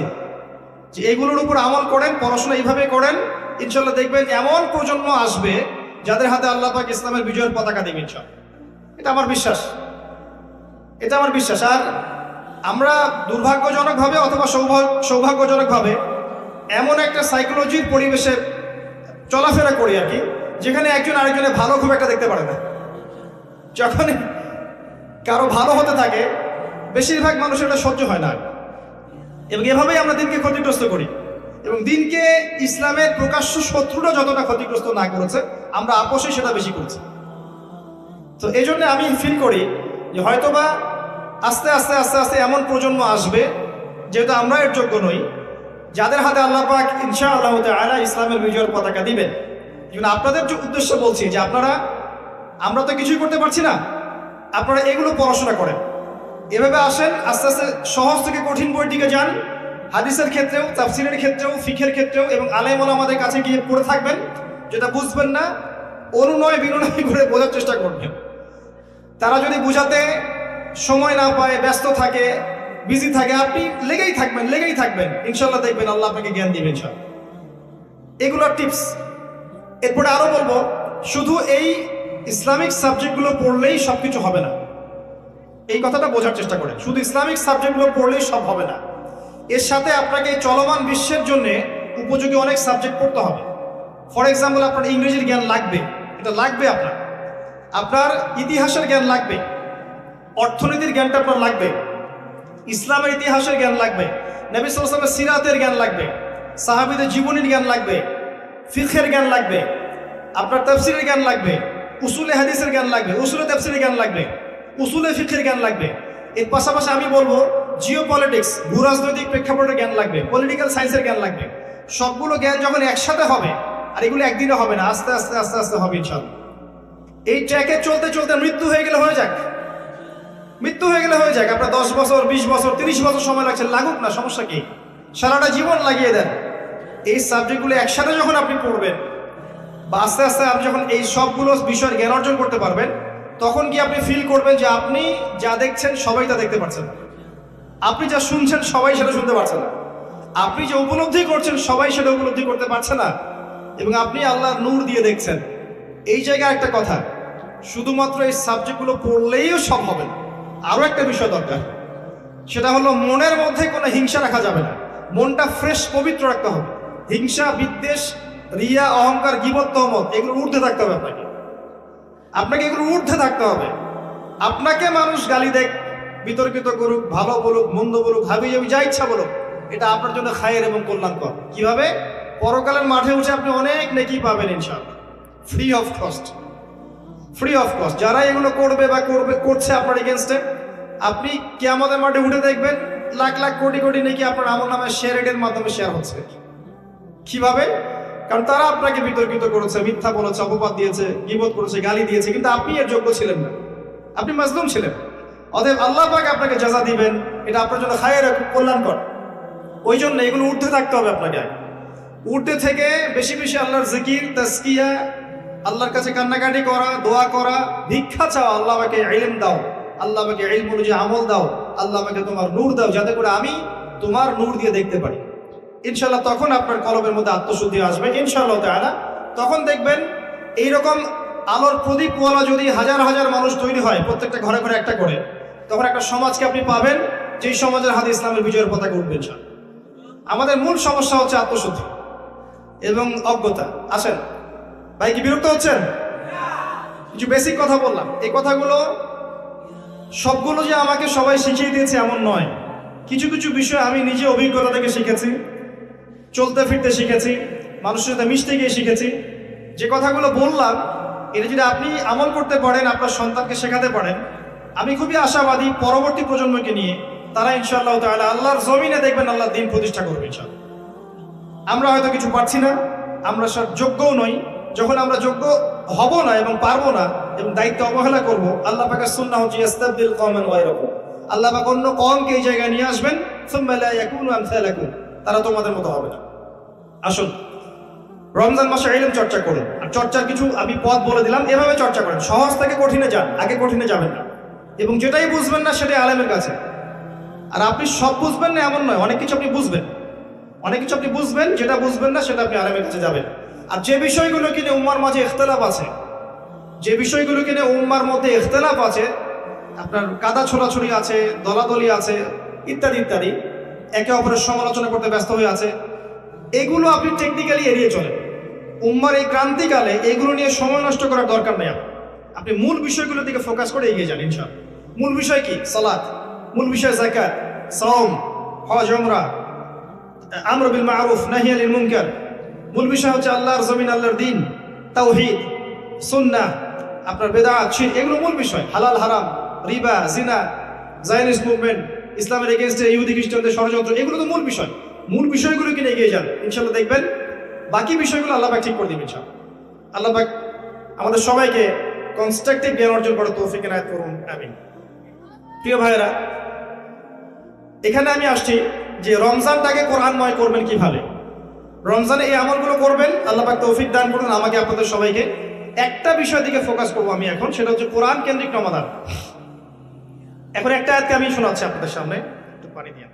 Speaker 1: যে এগুলোর উপর আমল করেন, পড়াশোনা এইভাবে করেন, ইনশাআল্লাহ দেখবেন এমন প্রজন্ম আসবে যাদের হাতে আল্লাহ পাক ইসলামের বিজয়ের পতাকা দেবেন ইনশাআল্লাহ। এটা আমার বিশ্বাস, এটা আমার বিশ্বাস। আর আমরা দুর্ভাগ্যজনকভাবে অথবা সৌভাগ্যজনকভাবে এমন একটা সাইকোলজির পরিবেশে চলাফেরা করি আর কি, যেখানে একজন আরেকজনের ভালো খুব একটা দেখতে পারে না। যখন কারো ভালো হতে থাকে, বেশিরভাগ মানুষের এটা সহ্য হয় না, এবং এভাবেই আমরা দিনকে ক্ষতিগ্রস্ত করি। এবং দিনকে ইসলামের প্রকাশ্য শত্রুরা যতটা ক্ষতিগ্রস্ত না করেছে, আমরা আপোষে সেটা বেশি করেছি। তো এই জন্য আমি ফিল করি যে হয়তোবা আস্তে আস্তে আস্তে আস্তে এমন প্রজন্ম আসবে, যেহেতু আমরা এর যোগ্য নই, যাদের হাতে আল্লাহ পাক ইনশাআল্লাহ তাআলা ইসলামের বিজয়ের পতাকা দিবেন। কিন্তু আপনাদের উদ্দেশ্য বলছি যে আমরা তো কিছুই করতে পারছি না, আপনারা এগুলো পড়াশোনা করেন, এভাবে আসেন, আস্তে আস্তে সহজ থেকে কঠিন বইয়ের দিকে যান। হাদিসের ক্ষেত্রেও, তাফসীরের ক্ষেত্রেও, ফিকহের ক্ষেত্রেও, এবং আলেম ওলামাদের কাছে গিয়ে পড়ে থাকবেন। যেটা বুঝবেন না অনুনয় বিনয় করে বোঝার চেষ্টা করবেন। তারা যদি বুঝাতে সময় না পায়, ব্যস্ত থাকে, বিজি থাকে, আপনি লেগেই থাকবেন, ইনশাআল্লাহ দেখবেন আল্লাহ আপনাকে জ্ঞান দিবেন ইনশাআল্লাহ। এগুলোর টিপস। এরপরে আরো বলবো, শুধু এই ইসলামিক সাবজেক্টগুলো পড়লেই সবকিছু হবে না, এই কথাটা বোঝার চেষ্টা করেন। শুধু ইসলামিক সাবজেক্টগুলো পড়লেই সব হবে না, এর সাথে আপনাকে চলমান বিশ্বের জন্য উপযোগী অনেক সাবজেক্ট পড়তে হবে। ফর এক্সাম্পল, আপনার ইংরেজির জ্ঞান লাগবে, এটা লাগবে। আপনার ইতিহাসের জ্ঞান লাগবে, অর্থনীতির জ্ঞানটা আপনার লাগবে, ইসলামের ইতিহাসের জ্ঞান লাগবে, নবী সাল্লাল্লাহু আলাইহি ওয়াসাল্লামের সিরাতের জ্ঞান লাগবে, সাহাবীদের জীবনীর জ্ঞান লাগবে, ফিকহের জ্ঞান লাগবে, আপনার তাফসীরের জ্ঞান লাগবে, উসুলে হাদিসের জ্ঞান লাগবে, উসুলে তাফসীরের জ্ঞান লাগবে, উসুলে ফিকহের জ্ঞান লাগবে। এর পাশাপাশি আমি বলবো জিও পলিটিক্স, ভূরাজনৈতিক প্রেক্ষাপটের জ্ঞান লাগবে, পলিটিক্যাল সায়েন্সের জ্ঞান লাগবে। সবগুলো জ্ঞান যখন একসাথে হবে, আর এগুলো একদিনে হবে না, আস্তে আস্তে আস্তে আস্তে হবে ইনশাআল্লাহ। এই ট্র্যাকে চলতে চলতে মৃত্যু হয়ে গেলে হয়ে যাক, আপনার 10 বছর, 20 বছর, 30 বছর সময় লাগছে, লাগুক না, সমস্যা কি? সারাটা জীবন লাগিয়ে দেন। এই সাবজেক্টগুলো একসাথে যখন আপনি পড়বেন, বা আস্তে আস্তে আপনি যখন এই সবগুলো বিষয়ের জ্ঞান অর্জন করতে পারবেন, তখন কি আপনি ফিল করবেন যে আপনি যা দেখছেন সবাই তা দেখতে পাচ্ছেন না, আপনি যা শুনছেন সবাই সেটা শুনতে পারছে না, আপনি যে উপলব্ধি করছেন সবাই সেটা উপলব্ধি করতে পারছে না, এবং আপনি আল্লাহর নূর দিয়ে দেখছেন। এই জায়গায় একটা কথা, শুধুমাত্র এই সাবজেক্টগুলো পড়লেই সব হবে না, আরও একটা বিষয় দরকার। সেটা হলো মনের মধ্যে কোনো হিংসা রাখা যাবে না, মনটা ফ্রেশ পবিত্র রাখতে হবে। হিংসা, বিদ্বেষ, রিয়া, অহংকার, গীবত, তহমত এগুলো ঊর্ধ্বে থাকতে হবে। আপনাকে এগুলো ঊর্ধ্বে থাকতে হবে। আপনাকে মানুষ গালি দেখ, বিতর্কিত করুক, ভালো বলুক, মন্দ বলুক, হাবি যাবি যা ইচ্ছা বলুক, এটা আপনার জন্য খায়ের এবং কল্যাণকর। কিভাবে? পরকালের মাঠে উঠে আপনি অনেক নেকি পাবেন ইনশাআল্লাহ, free of cost. Free of cost যারা এগুলো করবে বা করছে আপনার এগেনস্টে, আপনি কিয়ামতের মাঠে উঠে দেখবেন লাখ লাখ কোটি কোটি নেকি আপনার আমল নামে শেয়ারের মাধ্যমে শেয়ার হচ্ছে। কিভাবে? কারণ তারা আপনাকে বিতর্কিত করেছে, মিথ্যা বলেছে, অপবাদ দিয়েছে, গীবত করেছে, গালি দিয়েছে, কিন্তু আপনি এর যোগ্য ছিলেন না, আপনি মাজলুম ছিলেন। অতএব আল্লাহ পাক আপনাকে জাযা দিবেন, এটা আপনার জন্য খায়ের, কল্যাণকর। ওই জন্য এগুলো ঊর্ধ্বে থাকতে হবে আপনাকে। ঊর্ধ্বে থেকে বেশি বেশি আল্লাহর জিকির, তাজকিয়া, আল্লাহর কাছে কান্নাকাটি করা, দোয়া করা, ভিক্ষা চাওয়া, আল্লাহ আমাকে ইলম দাও, আল্লাহ আমাকে ইলম অনুযায়ী আমল দাও, আল্লাহ আমাকে তোমার নূর দাও, যাতে করে আমি তোমার নূর দিয়ে দেখতে পারি। ইনশাআল্লাহ তখন আপনার কলবের মধ্যে আত্মশুদ্ধি আসবে ইনশাআল্লাহ তাআলা। তখন দেখবেন এইরকম আলোর প্রদীপওয়ালা যদি হাজার হাজার মানুষ তৈরি হয়, প্রত্যেকটা ঘরে ঘরে একটা করে, তখন একটা সমাজকে আপনি পাবেন, যেই সমাজের হাতে ইসলামের বিজয়ের পতাকা উঠবে ইনশাআল্লাহ। আমাদের মূল সমস্যা হচ্ছে আত্মশুদ্ধি এবং অজ্ঞতা। আসেন ভাই, কি বিরক্ত হচ্ছেন? কিছু বেসিক কথা বললাম, এই কথাগুলো সবগুলো যে আমাকে সবাই শিখিয়ে দিয়েছে এমন নয়। কিছু কিছু বিষয় আমি নিজে অভিজ্ঞতা থেকে শিখেছি, চলতে ফিরতে শিখেছি, মানুষের সাথে মিশতে গিয়ে শিখেছি। যে কথাগুলো বললাম, এটা যদি আপনি আমল করতে পারেন, আপনার সন্তানকে শেখাতে পারেন, আমি খুবই আশাবাদী পরবর্তী প্রজন্মকে নিয়ে তারা ইনশাআল্লাহ তাআলা আল্লাহর জমিনে দেখবেন আল্লাহর দ্বীন প্রতিষ্ঠা করবে ইনশাআল্লাহ। আমরা হয়তো কিছু পারছি না, আমরা সব যোগ্যও নই। যখন আমরা যোগ্য হব না এবং পারবো না এবং দায়িত্ব অবহেলা করব, আল্লাহ পাকের সুন্নাহ হচ্ছে ইস্তাবদিল কওমান গায়রাকুম, আল্লাহ পাক অন্য কওমকে এই জায়গায় নিয়ে আসবেন, সুম্মা লা ইয়াকুনু আমসালাকুম, তারা তোমাদের মতো হবে না। আসুন রমজান মাসে ইলম চর্চা করুন। আর চর্চার কিছু আমি পথ বলে দিলাম, এভাবে চর্চা করেন। সহজ থেকে কঠিনে যান, আগে কঠিনে যাবেন না। এবং যেটাই বুঝবেন না সেটাই আলেমের কাছে। আর আপনি সব বুঝবেন না এমন নয়, অনেক কিছু আপনি বুঝবেন, অনেক কিছু আপনি বুঝবেন, যেটা বুঝবেন না সেটা আপনি আলেমের কাছে যাবেন। আর যে বিষয়গুলো কিনে উম্মার মাঝে ইখতিলাফ আছে, যে বিষয়গুলো কিনে উম্মার মধ্যে ইখতিলাফ আছে, আপনার কাদা ছোড়াছুড়ি আছে, দলাদলি আছে, ইত্যাদি ইত্যাদি, একে অপরের সমালোচনা করতে ব্যস্ত হয়ে আছে, এগুলো আপনি টেকনিক্যালি এড়িয়ে চলেন। উম্মার এই ক্রান্তিকালে এগুলো নিয়ে সময় নষ্ট করার দরকার নেই। আপনি মূল বিষয়গুলোর দিকে ফোকাস করে এগিয়ে যান ইনশাআল্লাহ। মূল বিষয় কি? সালাত। মূল বিষয় যাকাত, সাওম, হজ, উমরা, আমর বিল মারুফ, নাহি আনিল মুনকার। মূল বিষয় হচ্ছে আল্লাহর জমিন, আল্লাহর দ্বীন, তাওহীদ, সুন্নাহ, আপনার বেদাত, শিরক, এগুলো মূল বিষয়। হালাল হারাম, রিবা, জিনা, জায়নিস্ট মুভমেন্ট, ইসলামের এগেইনস্টে ইহুদি খ্রিস্টানদের ষড়যন্ত্র, এগুলো তো মূল বিষয়। মূল বিষয়গুলো কিনে এগিয়ে যান ইনশাআল্লাহ, দেখবেন বাকি বিষয়গুলো আল্লাহ পাক ঠিক করে দিবেন ইনশাআল্লাহ। আল্লাহ পাক আমাদের সবাইকে কনস্ট্রাকটিভ জ্ঞান অর্জন করার তৌফিক এনায়েত করুন, আমিন। প্রিয় ভাইয়েরা, এখানে আমি আসছি যে রমজানটাকে কোরআনময় করবেন কিভাবে। রমজানে এই আমলগুলো করবেন, আল্লাহ পাক তৌফিক দান করুন আমাকে, আপনাদের সবাইকে। একটা বিষয়ের দিকে ফোকাস করবো আমি এখন, সেটা হচ্ছে কোরআন কেন্দ্রিক রমাদান। এখন একটা আয়াতকে আমি শোনাচ্ছি আপনাদের সামনে, একটু পানি দিয়ে।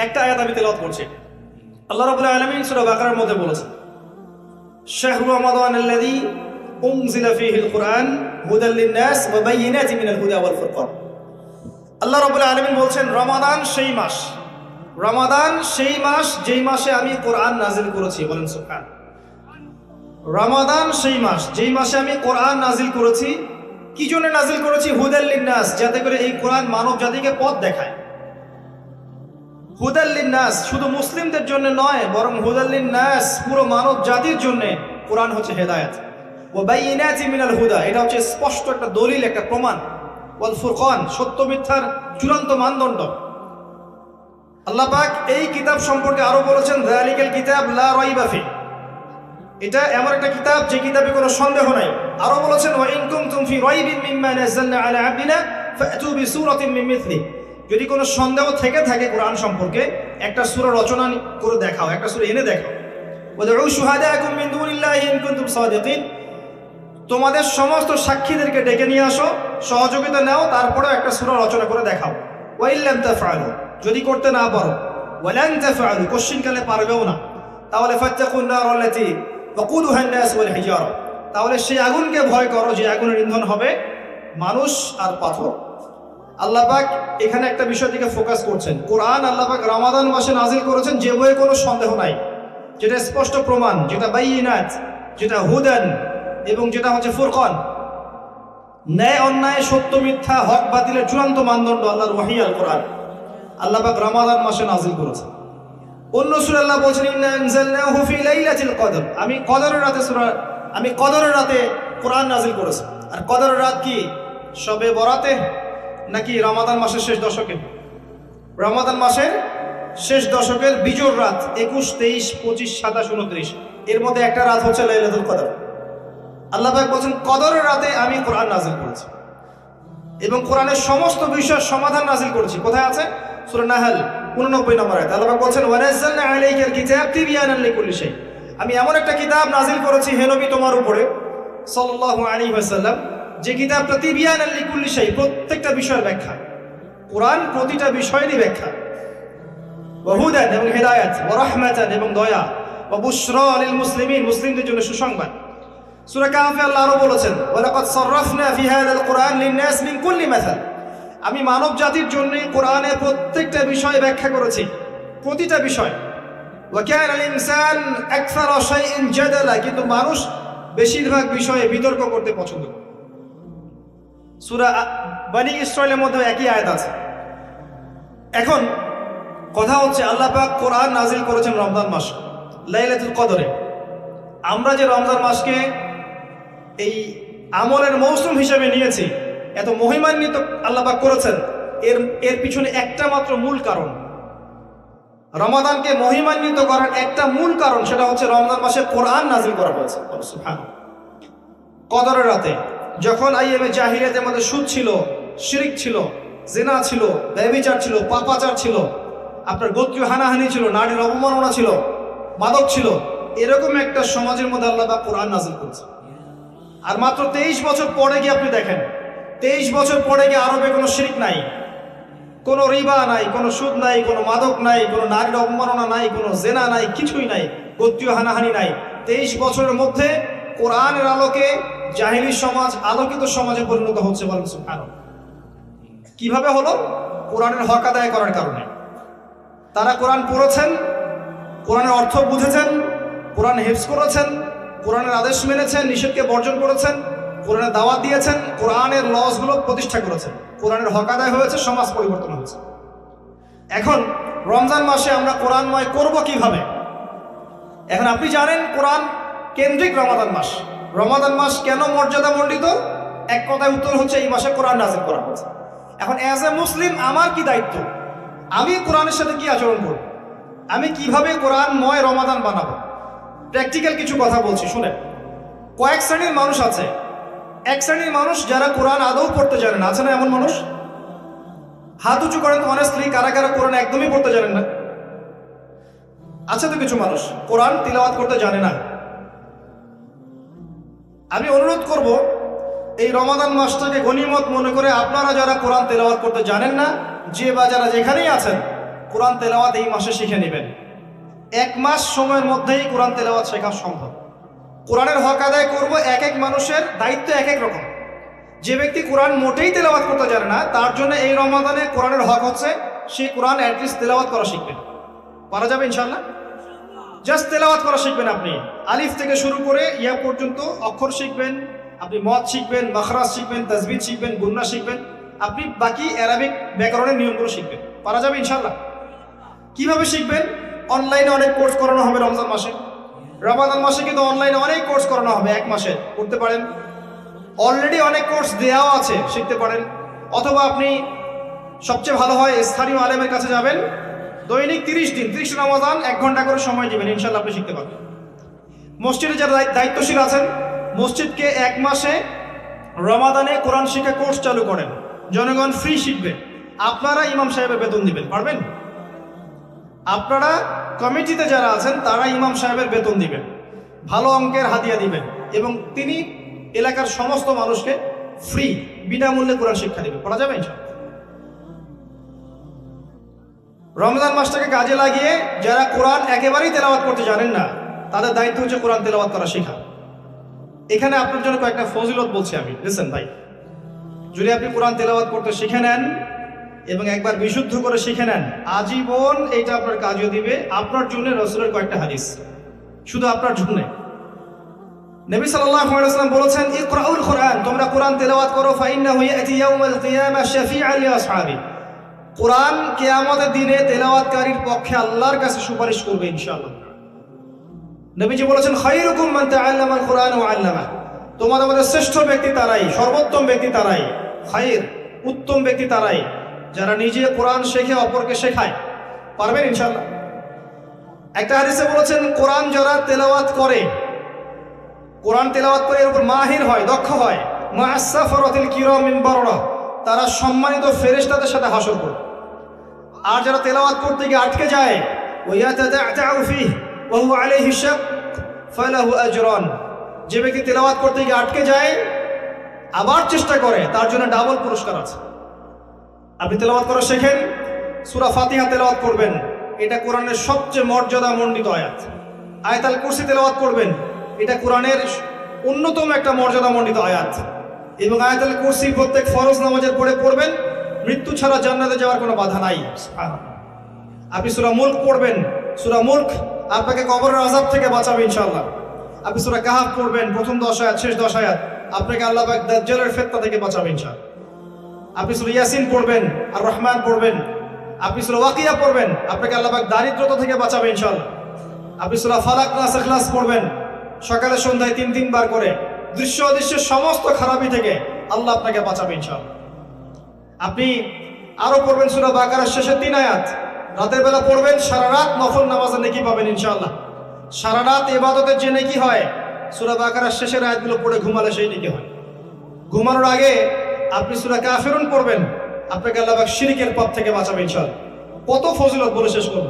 Speaker 1: একটা আয়াত আমি তেলাওয়াত করছি। আল্লাহ রাব্বুল আলামিন সূরা বাকারার মধ্যে বলেছেন, শাহরু রমাদানাল্লাযী উনজিলা ফীহিল কুরআন হুদাল লিন-নাস ওয়া বায়িনাতিন মিনাল হুদা ওয়াল ফুরকান। আল্লাহ রাব্বুল আলামিন বলছেন, রমাদান সেই মাস, রমাদান সেই মাস যেই মাসে আমি কোরআন নাজিল করেছি। বলেন সুবহান। রমাদান সেই মাস যেই মাসে আমি কোরআন নাজিল করেছি। কি জন্য নাজিল করেছি? হুদাল লিন-নাস, যাতে করে এই কোরআন মানব জাতিকে পথ দেখায়। হুদাল লিন-নাস শুধু মুসলিমদের জন্য নয়, বরং হুদাল লিন-নাস পুরো মানব জাতির জন্য কোরআন হচ্ছে হেদায়েত। ওয়া বায়িনাতিন মিনাল হুদা, এটা হচ্ছে স্পষ্ট একটা দলিল, একটা প্রমাণ। ওয়াল ফুরকান, সত্য মিথ্যার চূড়ান্ত মানদণ্ড। আল্লাহ পাক এই কিতাব সম্পর্কে আরো বলেছেন, যালিকাল কিতাব লা রাইবা ফি, এটা এমন একটা কিতাব যে কিতাবে কোনো সন্দেহ নাই। আরো বলেছেন, ওয়া ইন কুনতুম ফি রাইবিন মিম্মা নাযালনা আলা আবদিনা ফাতু বিসূরাতিন মিন মিথলি, যদি কোনো সন্দেহ থেকে থাকে কোরআন সম্পর্কে, একটা সূরা রচনা করে দেখাও, একটা সূরা এনে দেখাও। ওয়াদউ শুহাদাকুম মিন দুনিল্লাহি ইন কুনতুম সাদিকিন, তোমাদের সমস্ত সাক্ষীদেরকে ডেকে নিয়ে আসো, সহযোগিতা নাও, তারপরে একটা সূরা রচনা করে দেখাও। ওয়া ইল্লাম তাফআলু, যদি করতে না পারো, ওয়ালান তাফআলু, কোশ্চিনকালে পারবেও না, তাহলে ফাত্তাকুন নার আল্লাতী ওয়াকুদুহা আন-নাস ওয়াল হিজারা, তাহলে সেই আগুনকে ভয় করো যে আগুনের ইন্ধন হবে মানুষ আর পাথর। আল্লাহ পাক এখানে একটা বিষয় দিকে ফোকাস করছেন। কোরআন আল্লাহ পাক রমাদান মাসে নাজিল করেছেন, যে বইয়ে কোনো সন্দেহ নাই, যেটা স্পষ্ট প্রমাণ, যেটা বাইয়িনাত, যেটা হুদান, এবং যেটা হচ্ছে ফুরকান, ন্যায় অন্যায়, সত্য মিথ্যা, হক বাতিলের চূড়ান্ত মানদণ্ড আল্লাহর ওয়াহী আল কোরআন আল্লাহ পাক রমাদান মাসে নাজিল করেছেন। অন্য সূরা আল্লাহ বলেছেন ইন্না আনজালনাহু ফি লাইলাতিল কদর, আমি কদরের রাতে কোরআন নাজিল করেছি। আর কদরের রাত কি শবে বরাতে নাকি রমাদান মাসের শেষ দশকে? রমাদান মাসের শেষ দশকের বিজোড় রাত 21, 23, 25, 27, 29, এর মধ্যে একটা রাত হচ্ছে লাইলাতুল কদর। আল্লাহ পাক বলেন কদরের রাতে আমি কোরআন নাজিল করেছি এবং কোরআনের সমস্ত বিষয়ের সমাধান নাজিল করেছি। কোথায় আছে? সূরা নাহল 89 নম্বর আয়াত। আল্লাহ পাক বলেন ওয়া নাযালনা আলাইকাল কিতাব তিবয়ানান লিকুল্লি শাই, আমি এমন একটা কিতাব নাজিল করেছি হে নবী তোমার উপরে সাল্লাল্লাহু আলাইহি ওয়াসাল্লাম, যে কিতাবটা তিবয়ানান লিকুল্লি শাই, প্রত্যেকটা বিষয়ের ব্যাখ্যা। কোরআন প্রতিটা বিষয়েরই ব্যাখ্যা। ওয়া হুদান, এবং হিদায়াত, ওয়া রাহমাতান, এবং দয়া, ওয়া বুশরা লিল মুসলিমিন, মুসলিমদের জন্য সুসংবাদ। সূরা কাহফে আল্লাহ আরো বলেছেন ওয়া লাকাদ সাররাফনা ফি হাযাল কুরআন লিন-নাস মিন কুল্লি মাসাল, আমি মানব জাতির জন্য কোরআনে প্রত্যেকটা বিষয় ব্যাখ্যা করেছি, প্রতিটা বিষয়। ওয়া কানা আল-ইনসান আকসারা শাইইন জাদালা, কিন্তু মানুষ বেশিরভাগ বিষয়ে বিতর্ক করতে পছন্দ করে। সূরা বনী ইসরাঈলের মধ্যে একই আয়াত আছে। এখন কথা হচ্ছে আল্লাহ পাক কোরআন নাজিল করেছেন রমজান মাস লাইলাতুল কদরে। আমরা যে রমজান মাসকে এই আমলের মৌসুম হিসেবে নিয়েছি, এত মহিমান্বিত আল্লাহ পাক করেছেন, এর পিছনে একটা মাত্র মূল কারণ, রমাদানকে মহিমান্বিত করার একটা মূল কারণ, সেটা হচ্ছে রমজান মাসে কোরআন নাজিল করা হয়েছে। সুবহানাল্লাহ। কদরের রাতে যখন আইয়ামে জাহিলিয়াতের মধ্যে সুদ ছিল, শিরক ছিল, জিনা ছিল, ব্যভিচার ছিল, পাপাচার ছিল, আপনার গোত্রীয় হানাহানি ছিল, নারীর অবমাননা ছিল, মাদক ছিল, এরকম একটা সমাজের মধ্যে আল্লাহ পাক কোরআন নাজিল করেছে। আর মাত্র 23 বছর পরে গিয়ে আপনি দেখেন, 23 বছর পরে গিয়ে আরবে কোনো শিরক নাই, কোনো রিবা নাই, কোনো সুদ নাই, কোনো মাদক নাই, কোনো নারীর অবমাননা নাই, কোনো জেনা নাই, কিছুই নাই, গোত্রীয় হানাহানি নাই। 23 বছরের মধ্যে কোরআনের আলোকে জাহিলি সমাজ আলোকিত সমাজে পরিণত হচ্ছে। বলেন সুবহানাল্লাহ। কিভাবে হলো? কোরআনের হক আদায় করার কারণে। তারা কোরআন পড়েছেন, কোরআনের অর্থ বুঝেছেন, কোরআন হিফজ করেছেন, কোরআনের আদেশ মেনেছেন, নিষেধকে বর্জন করেছেন, কোরআনের দাওয়াত দিয়েছেন, কোরআনের লসগুলো প্রতিষ্ঠা করেছেন, কোরআনের হক আদায় হয়েছে, সমাজ পরিবর্তন হয়েছে। এখন রমজান মাসে আমরা কোরআনময় করব কিভাবে? এখন আপনি জানেন কোরআন কেন্দ্রিক রমাদান মাস। রমাদান মাস কেন মর্যাদা মণ্ডিত? এক কথায় উত্তর হচ্ছে এই মাসে কোরআন নাযিল করা হয়েছে। এখন অ্যাজ এ মুসলিম আমার কি দায়িত্ব? আমি কোরআনের সাথে কি আচরণ করব? আমি কিভাবে কোরআনময় রমাদান বানাবো? প্র্যাকটিক্যাল কিছু কথা বলছি, শুনেন। কয়েক শ্রেণীর মানুষ আছে। এক শ্রেণীর মানুষ যারা কোরআন আদৌ পড়তে জানেন, আছে না এমন মানুষ? হাত উঁচু করেন তো অনেস্টলি, কারা কারা কোরআন একদমই পড়তে জানেন না? আছে তো কিছু মানুষ কোরআন তিলাওয়াত করতে জানে না। আমি অনুরোধ করব এই রমাদান মাসটাকে গনিমত মনে করে আপনারা যারা কোরআন তেলাওয়াত করতে জানেন না, যে বা যারা যেখানেই আছেন, কোরআন তেলাওয়াত এই মাসে শিখে নেবেন। 1 মাস সময়ের মধ্যেই কোরআন তেলাওয়াত শেখা সম্ভব। কোরআনের হক আদায় করব, এক এক মানুষের দায়িত্ব এক এক রকম। যে ব্যক্তি কোরআন মোটেই তেলাওয়াত করতে জানে না, তার জন্য এই রমাদানে কোরআনের হক হচ্ছে সেই কোরআন অ্যাটলিস্ট তেলাওয়াত করা শিখবেন। পারা যাবে ইনশাআল্লাহ? জাস্ট তেলাওয়াত করা শিখবেন। আপনি আলিফ থেকে শুরু করে ইয়া পর্যন্ত অক্ষর শিখবেন, আপনি মদ শিখবেন, মাখরাজ শিখবেন, তাজবিদ শিখবেন, গুন্না শিখবেন, আপনি বাকি অ্যারাবিক ব্যাকরণের নিয়মগুলো শিখবেন। পারা যাবে ইনশাআল্লাহ? কিভাবে শিখবেন? অনলাইনে অনেক কোর্স করানো হবে রমজান মাসে। রমাদান মাসে কিন্তু অনলাইনে অনেক কোর্স করানো হবে, 1 মাসে করতে পারেন। অলরেডি অনেক কোর্স দেওয়াও আছে, শিখতে পারেন। অথবা আপনি সবচেয়ে ভালো হয় স্থানীয় আলেমের কাছে যাবেন, দৈনিক 30 দিন 30 রমাদান 1 ঘন্টা করে সময় দিবেন, ইনশাআল্লাহ আপনি শিখতে পারবেন। মসজিদে যারা দায়িত্বশীল আছেন, মসজিদকে 1 মাসে রমাদানে কোরআন শিক্ষা কোর্স চালু করেন, জনগণ ফ্রি শিখবে। আপনারা ইমাম সাহেবের বেতন দিবেন, পারবেন? আপনারা কমিটিতে যারা আছেন তারা ইমাম সাহেবের বেতন দিবেন, ভালো অঙ্কের হাদিয়া দিবেন, এবং তিনি এলাকার সমস্ত মানুষকে ফ্রি বিনামূল্যে কোরআন শিক্ষা দিবেন। করা যাবে ইনশাআল্লাহ? রমজান মাসটাকে কাজে লাগিয়ে যারা কোরআন একেবারেই তেলাওয়াত করতে জানেন না, তাদের দায়িত্ব হচ্ছে কোরআন তেলাওয়াত করা শেখা। এখানে আপনার জন্য কয়েকটা ফজিলত বলছি আমি, লিসেন ভাই। যদি আপনি কোরআন তেলাওয়াত করতে শিখে নেন এবং একবার বিশুদ্ধ করে শিখে নেন, আজীবন এইটা আপনার কাজও দিবে। আপনার জন্য রাসূলের কয়েকটা হাদিস, শুধু আপনার জন্য। নবী সাল্লাল্লাহু আলাইহি ওয়াসাল্লাম বলেছেন, ইকরাউল কোরআন, তোমরা কোরআন তেলাওয়াত করো, ফাইন্নাহু ইয়াতি ইয়াউমাল কিয়ামা শাফিআন লিআসহাবি। কোরআন কিয়ামতের দিনে তেলাওয়াতকারীর পক্ষে আল্লাহর কাছে সুপারিশ করবে ইনশাআল্লাহ। নবীজি বলেছেন, খায়রুকুম মান তাআল্লামাল কোরআন ওয়া আল্লামা। তোমাদের মধ্যে শ্রেষ্ঠ ব্যক্তি তারাই, সর্বোত্তম ব্যক্তি তারাই, খায়র উত্তম ব্যক্তি তারাই যারা নিজে কোরআন শেখে অপরকে শেখায়। পারবেন ইনশাআল্লাহ? একটা হাদিসে বলেছেন, কোরআন যারা তেলাওয়াত করে, কোরআন তেলাওয়াত করে এর উপর মাহির হয়, দক্ষ হয়, মা'আস সাফরাতিল কিরামিল বাররা, তারা সম্মানিত ফেরেশতাদের সাথে হাসর করে। আর যারা তেলাওয়াত করতে গিয়ে আটকে যায়, ওয়ায়াতাদা'তাউ ফিহি ওয়া হুয়া আলাইহি শাক ফালাহু আজরান, যে ব্যক্তি তেলাওয়াত করতে গিয়ে আটকে যায় আবার চেষ্টা করে, তার জন্য ডাবল পুরস্কার আছে। আপনি তেলাওয়াত করা শেখেন, সূরা ফাতিহা তেলাওয়াত করবেন, এটা কোরআনের সবচেয়ে মর্যাদামণ্ডিত আয়াত। আয়াতুল কুরসি তেলাওয়াত করবেন, এটা কোরআনের অন্যতম একটা মর্যাদামণ্ডিত আয়াত। এবং আয়াতুল কুরসি প্রত্যেক ফরজ নামাজের পরে পড়বেন, মৃত্যু ছাড়া জান্নাতে যাওয়ার কোনো বাধা নাই। আপনি সূরা মুলক পড়বেন, সূরা মুলক আপনাকে কবরের আযাব থেকে বাঁচাবে ইনশাআল্লাহ। আপনি সূরা কাহাফ পড়বেন, প্রথম 10 আয়াত শেষ 10 আয়াত, আপনাকে আল্লাহ পাক দাজ্জালের ফিতনা থেকে বাঁচাবে ইনশাআল্লাহ। আপনি সূরা ইয়াসিন পড়বেন, আর রহমান পড়বেন, আপনি সূরা ওয়াকিয়া পড়বেন, আপনাকে আল্লাহ পাক দারিদ্রতা থেকে বাঁচাবে ইনশাআল্লাহ। আপনি সূরা ফালাক নাস ইখলাস পড়বেন, সকালে সন্ধ্যায় 3 বার করে, দৃশ্য অদৃশ্যের সমস্ত খারাপি থেকে আল্লাহ আপনাকে বাঁচাবে ইনশাআল্লাহ। আপনি আরো পড়বেন সূরা বাকারার শেষের 3 আয়াত, রাতের বেলা পড়বেন, সারা রাত নফল নামাজে নেকি পাবেন ইনশাআল্লাহ। সারা রাত ইবাদতের যে নেকি হয়, সূরা বাকারার শেষের আয়াতগুলো পড়ে ঘুমালে সেই নেকি হয়। ঘুমানোর আগে আপনি সূরা কাফিরুন পড়বেন, আপনাকে আল্লাহ পাক শিরকের পাপ থেকে বাঁচাবে ইনশাআল্লাহ। কত ফজিলত বলে শেষ করব,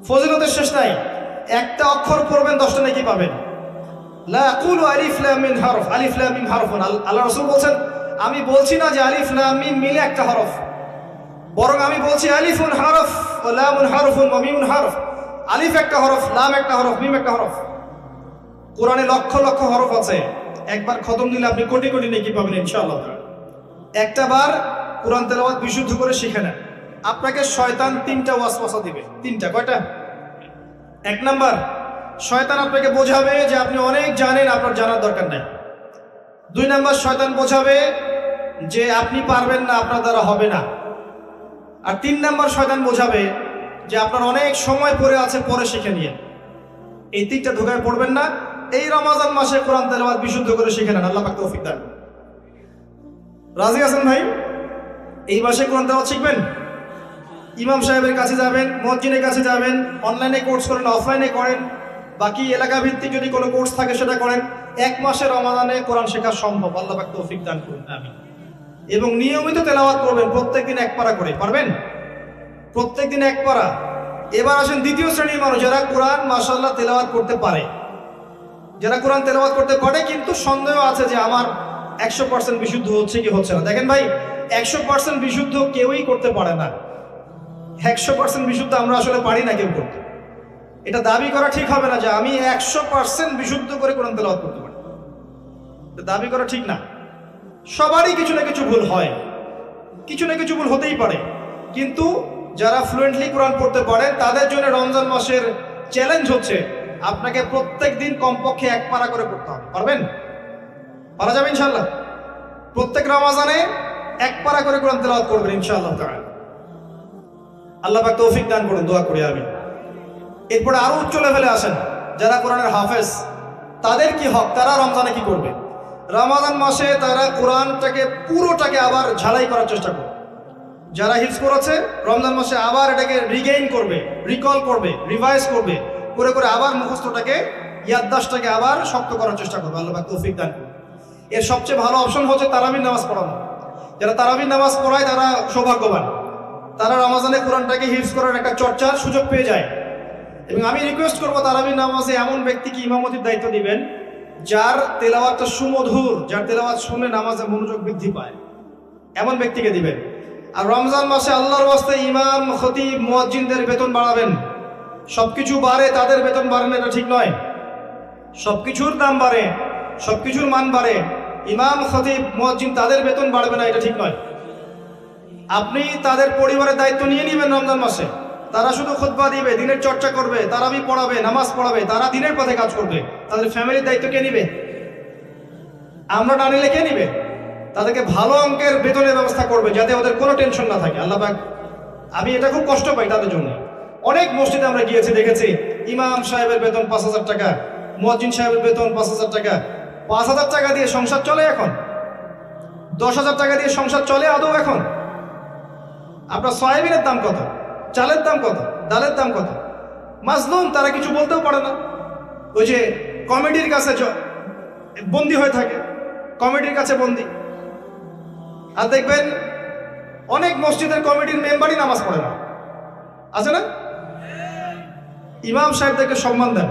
Speaker 1: ফজিলতের শেষ নাই। একটা অক্ষর পড়বেন 10টা নেকি পাবেন। লা আকুলু আলিফ লাম মিম হরফ, আলিফ লাম মিম হরফুন। আল্লাহ রাসূল বলেন, আমি বলছি না যে আলিফ লাম মিম মিলে একটা হরফ, বরং আমি বলছি আলিফুন হরফ ওয়া লামুন হরফুন ওয়া মিমুন হরফ। আলিফ একটা হরফ, লাম একটা হরফ, মিম একটা হরফ। কোরআনে লক্ষ লক্ষ হরফ আছে, একবার খতম দিলে আপনি কোটি কোটি নেকি পাবেন ইনশাআল্লাহ। একটা বার কোরআন তেলাওয়াত বিশুদ্ধ করে শিখে নেন, আপনাকে শয়তান 3টা ওয়াসওয়াসা দিবে। 3টা, কয়টা? 1 নাম্বার, শয়তান আপনাকে বোঝাবে যে আপনি অনেক জানেন, আপনার জানার দরকার নেই। 2 নাম্বার, শয়তান বোঝাবে যে আপনি পারবেন না, আপনার দ্বারা হবে না। আর 3 নাম্বার, শয়তান বোঝাবে যে আপনার অনেক সময় পড়ে আছে, পরে শিখে নিয়ে। এই 3টা ধোঁকায় পড়বেন না। এই রমজান মাসে কোরআন তেলাওয়াত বিশুদ্ধ করে শিখে নেন, আল্লাহ পাক তৌফিক দান। রাজি আছেন ভাই? এই মাসে কোরআন তেলাওয়াত শিখবেন, ইমাম সাহেবের কাছে যাবেন, মুয়াজ্জিনের কাছে যাবেন, অনলাইনে কোর্স করেন, অফলাইনে করেন, বাকি এলাকা ভিত্তিক যদি কোনো কোর্স থাকে সেটা করেন। 1 মাসে রমাদানে কোরআন শেখা সম্ভব, আল্লাহ পাক তৌফিক দান করুন, আমিন। এবং নিয়মিত তেলাওয়াত করবেন, প্রত্যেকদিন 1 পারা করে। পারবেন? প্রত্যেকদিন 1 পারা। এবার আসেন দ্বিতীয় শ্রেণীর মানুষ, যারা কোরআন মাশাআল্লাহ তেলাওয়াত করতে পারে, যারা কোরআন তেলাওয়াত করতে পারে কিন্তু সন্দেহ আছে যে আমার 100% বিশুদ্ধ হচ্ছে কি হচ্ছে না। দেখেন ভাই, 100% বিশুদ্ধ কেউই করতে পারে না। 100% বিশুদ্ধ আমরা আসলে পারি না কেউ করতে। এটা দাবি করা ঠিক হবে না যে আমি 100% বিশুদ্ধ করে কোরআন তেলাওয়াত করতে পারি, এটা দাবি করা ঠিক না। সবারই কিছু না কিছু ভুল হয়, কিছু না কিছু ভুল হতেই পারে। কিন্তু যারা ফ্লুয়েন্টলি কোরআন পড়তে পারেন তাদের জন্য রমজান মাসের চ্যালেঞ্জ হচ্ছে আপনাকে প্রত্যেক দিন কমপক্ষে 1 পারা করে পড়তে হবে। পারবেন? পারা যাবে ইনশাআল্লাহ? প্রত্যেক রমজানে 1 পারা করে কোরআন তেলাওয়াত করবেন ইনশাআল্লাহ তাআলা। আল্লাহ পাক তৌফিক দান করুন, দোয়া করি আমিন। এরপরে আরো উচ্চ লেভেলে আসেন, যারা কোরআনের হাফেজ, তাদের কি হক? তারা রমজানে কি করবে? রমাদান মাসে তারা কোরআনটাকে পুরোটাকে আবার ঝালাই করার চেষ্টা করবে। যারা হিফজ করেছে রমজান মাসে আবার এটাকে রিগেইন করবে, রিকল করবে, রিভাইজ করবে, করে করে আবার মুখস্থটাকে, ইয়াদদাশটাকে আবার শক্ত করার চেষ্টা করবে। আল্লাহ পাক তৌফিক দান করুন। এর সবচেয়ে ভালো অপশন হচ্ছে তারাবির নামাজ পড়ানো। যারা তারাবির নামাজ পড়ায় তারা সৌভাগ্যবান, তারা রমজানে কোরআনটাকে হিফজ করার একটা চর্চার সুযোগ পেয়ে যায়। এবং আমি রিকোয়েস্ট করবো তারাবির নামাজে এমন ব্যক্তিকে ইমামতির দায়িত্ব দিবেন যার তেলাওয়াতটা সুমধুর, যার তেলাওয়াত শুনে নামাজে মনোযোগ বৃদ্ধি পায়, এমন ব্যক্তিকে দিবেন। আর রমজান মাসে আল্লাহর ওয়াস্তে ইমাম, খতিব, মুয়াজ্জিনদের বেতন বাড়াবেন। সবকিছু বাড়ে, তাদের বেতন বাড়ে না, এটা ঠিক নয়। সবকিছুর দাম বাড়ে, সবকিছুর মান বাড়ে, ইমাম, খতিব, মুয়াজ্জিন তাদের বেতন বাড়বে না, এটা ঠিক নয়। আপনি তাদের পরিবারের দায়িত্ব নিয়ে নেবেন রমজান মাসে। তারা শুধু খুতবা দিবে, দিনের চর্চা করবে, তারাবি পড়াবে, নামাজ পড়াবে, তারা দিনের পথে কাজ করবে। তাদের ফ্যামিলির দায়িত্ব কে নিবে? আমরা না নিলে কে নিবে? তাদেরকে ভালো অঙ্কের বেতনের ব্যবস্থা করবে যাতে ওদের কোনো টেনশন না থাকে। আল্লাহ পাক, আমি এটা খুব কষ্ট পাই তাদের জন্য। অনেক মসজিদে আমরা গিয়েছি, দেখেছি ইমাম সাহেবের বেতন 5,000 টাকা, মুয়াজ্জিন সাহেবের বেতন 5,000 টাকা। 5,000 টাকা দিয়ে সংসার চলে এখন? 10,000 টাকা দিয়ে সংসার চলে আদৌ এখন? আপনার সয়াবিনের দাম কত, চালের দাম কত, ডালের দাম কত? মাজলুম, তারা কিছু বলতেও পারে না। ওই যে কমিটির কাছে বন্দি হয়ে থাকে, কমিটির কাছে বন্দি। আর দেখবেন অনেক মসজিদের কমিটির মেম্বারই নামাজ পড়ে না, আছে না? ইমাম সাহেবদেরকে সম্মান দেন,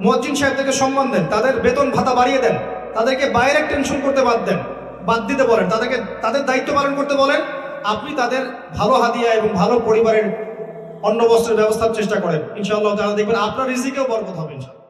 Speaker 1: মুয়াজ্জিন সাহেবদেরকে সম্মান দেন, তাদের বেতন ভাতা বাড়িয়ে দেন, তাদেরকে বাইরে টেনশন করতে বাদ দিতে বলেন, তাদের দায়িত্ব পালন করতে বলেন। আপনি তাদের ভালো হাদিয়া এবং ভালো পরিবারের অন্ন বস্ত্রের ব্যবস্থার চেষ্টা করেন, ইনশাআল্লাহ তাআলা দেখবেন আপনার রিজিকেও বরকত হবে ইনশাআল্লাহ।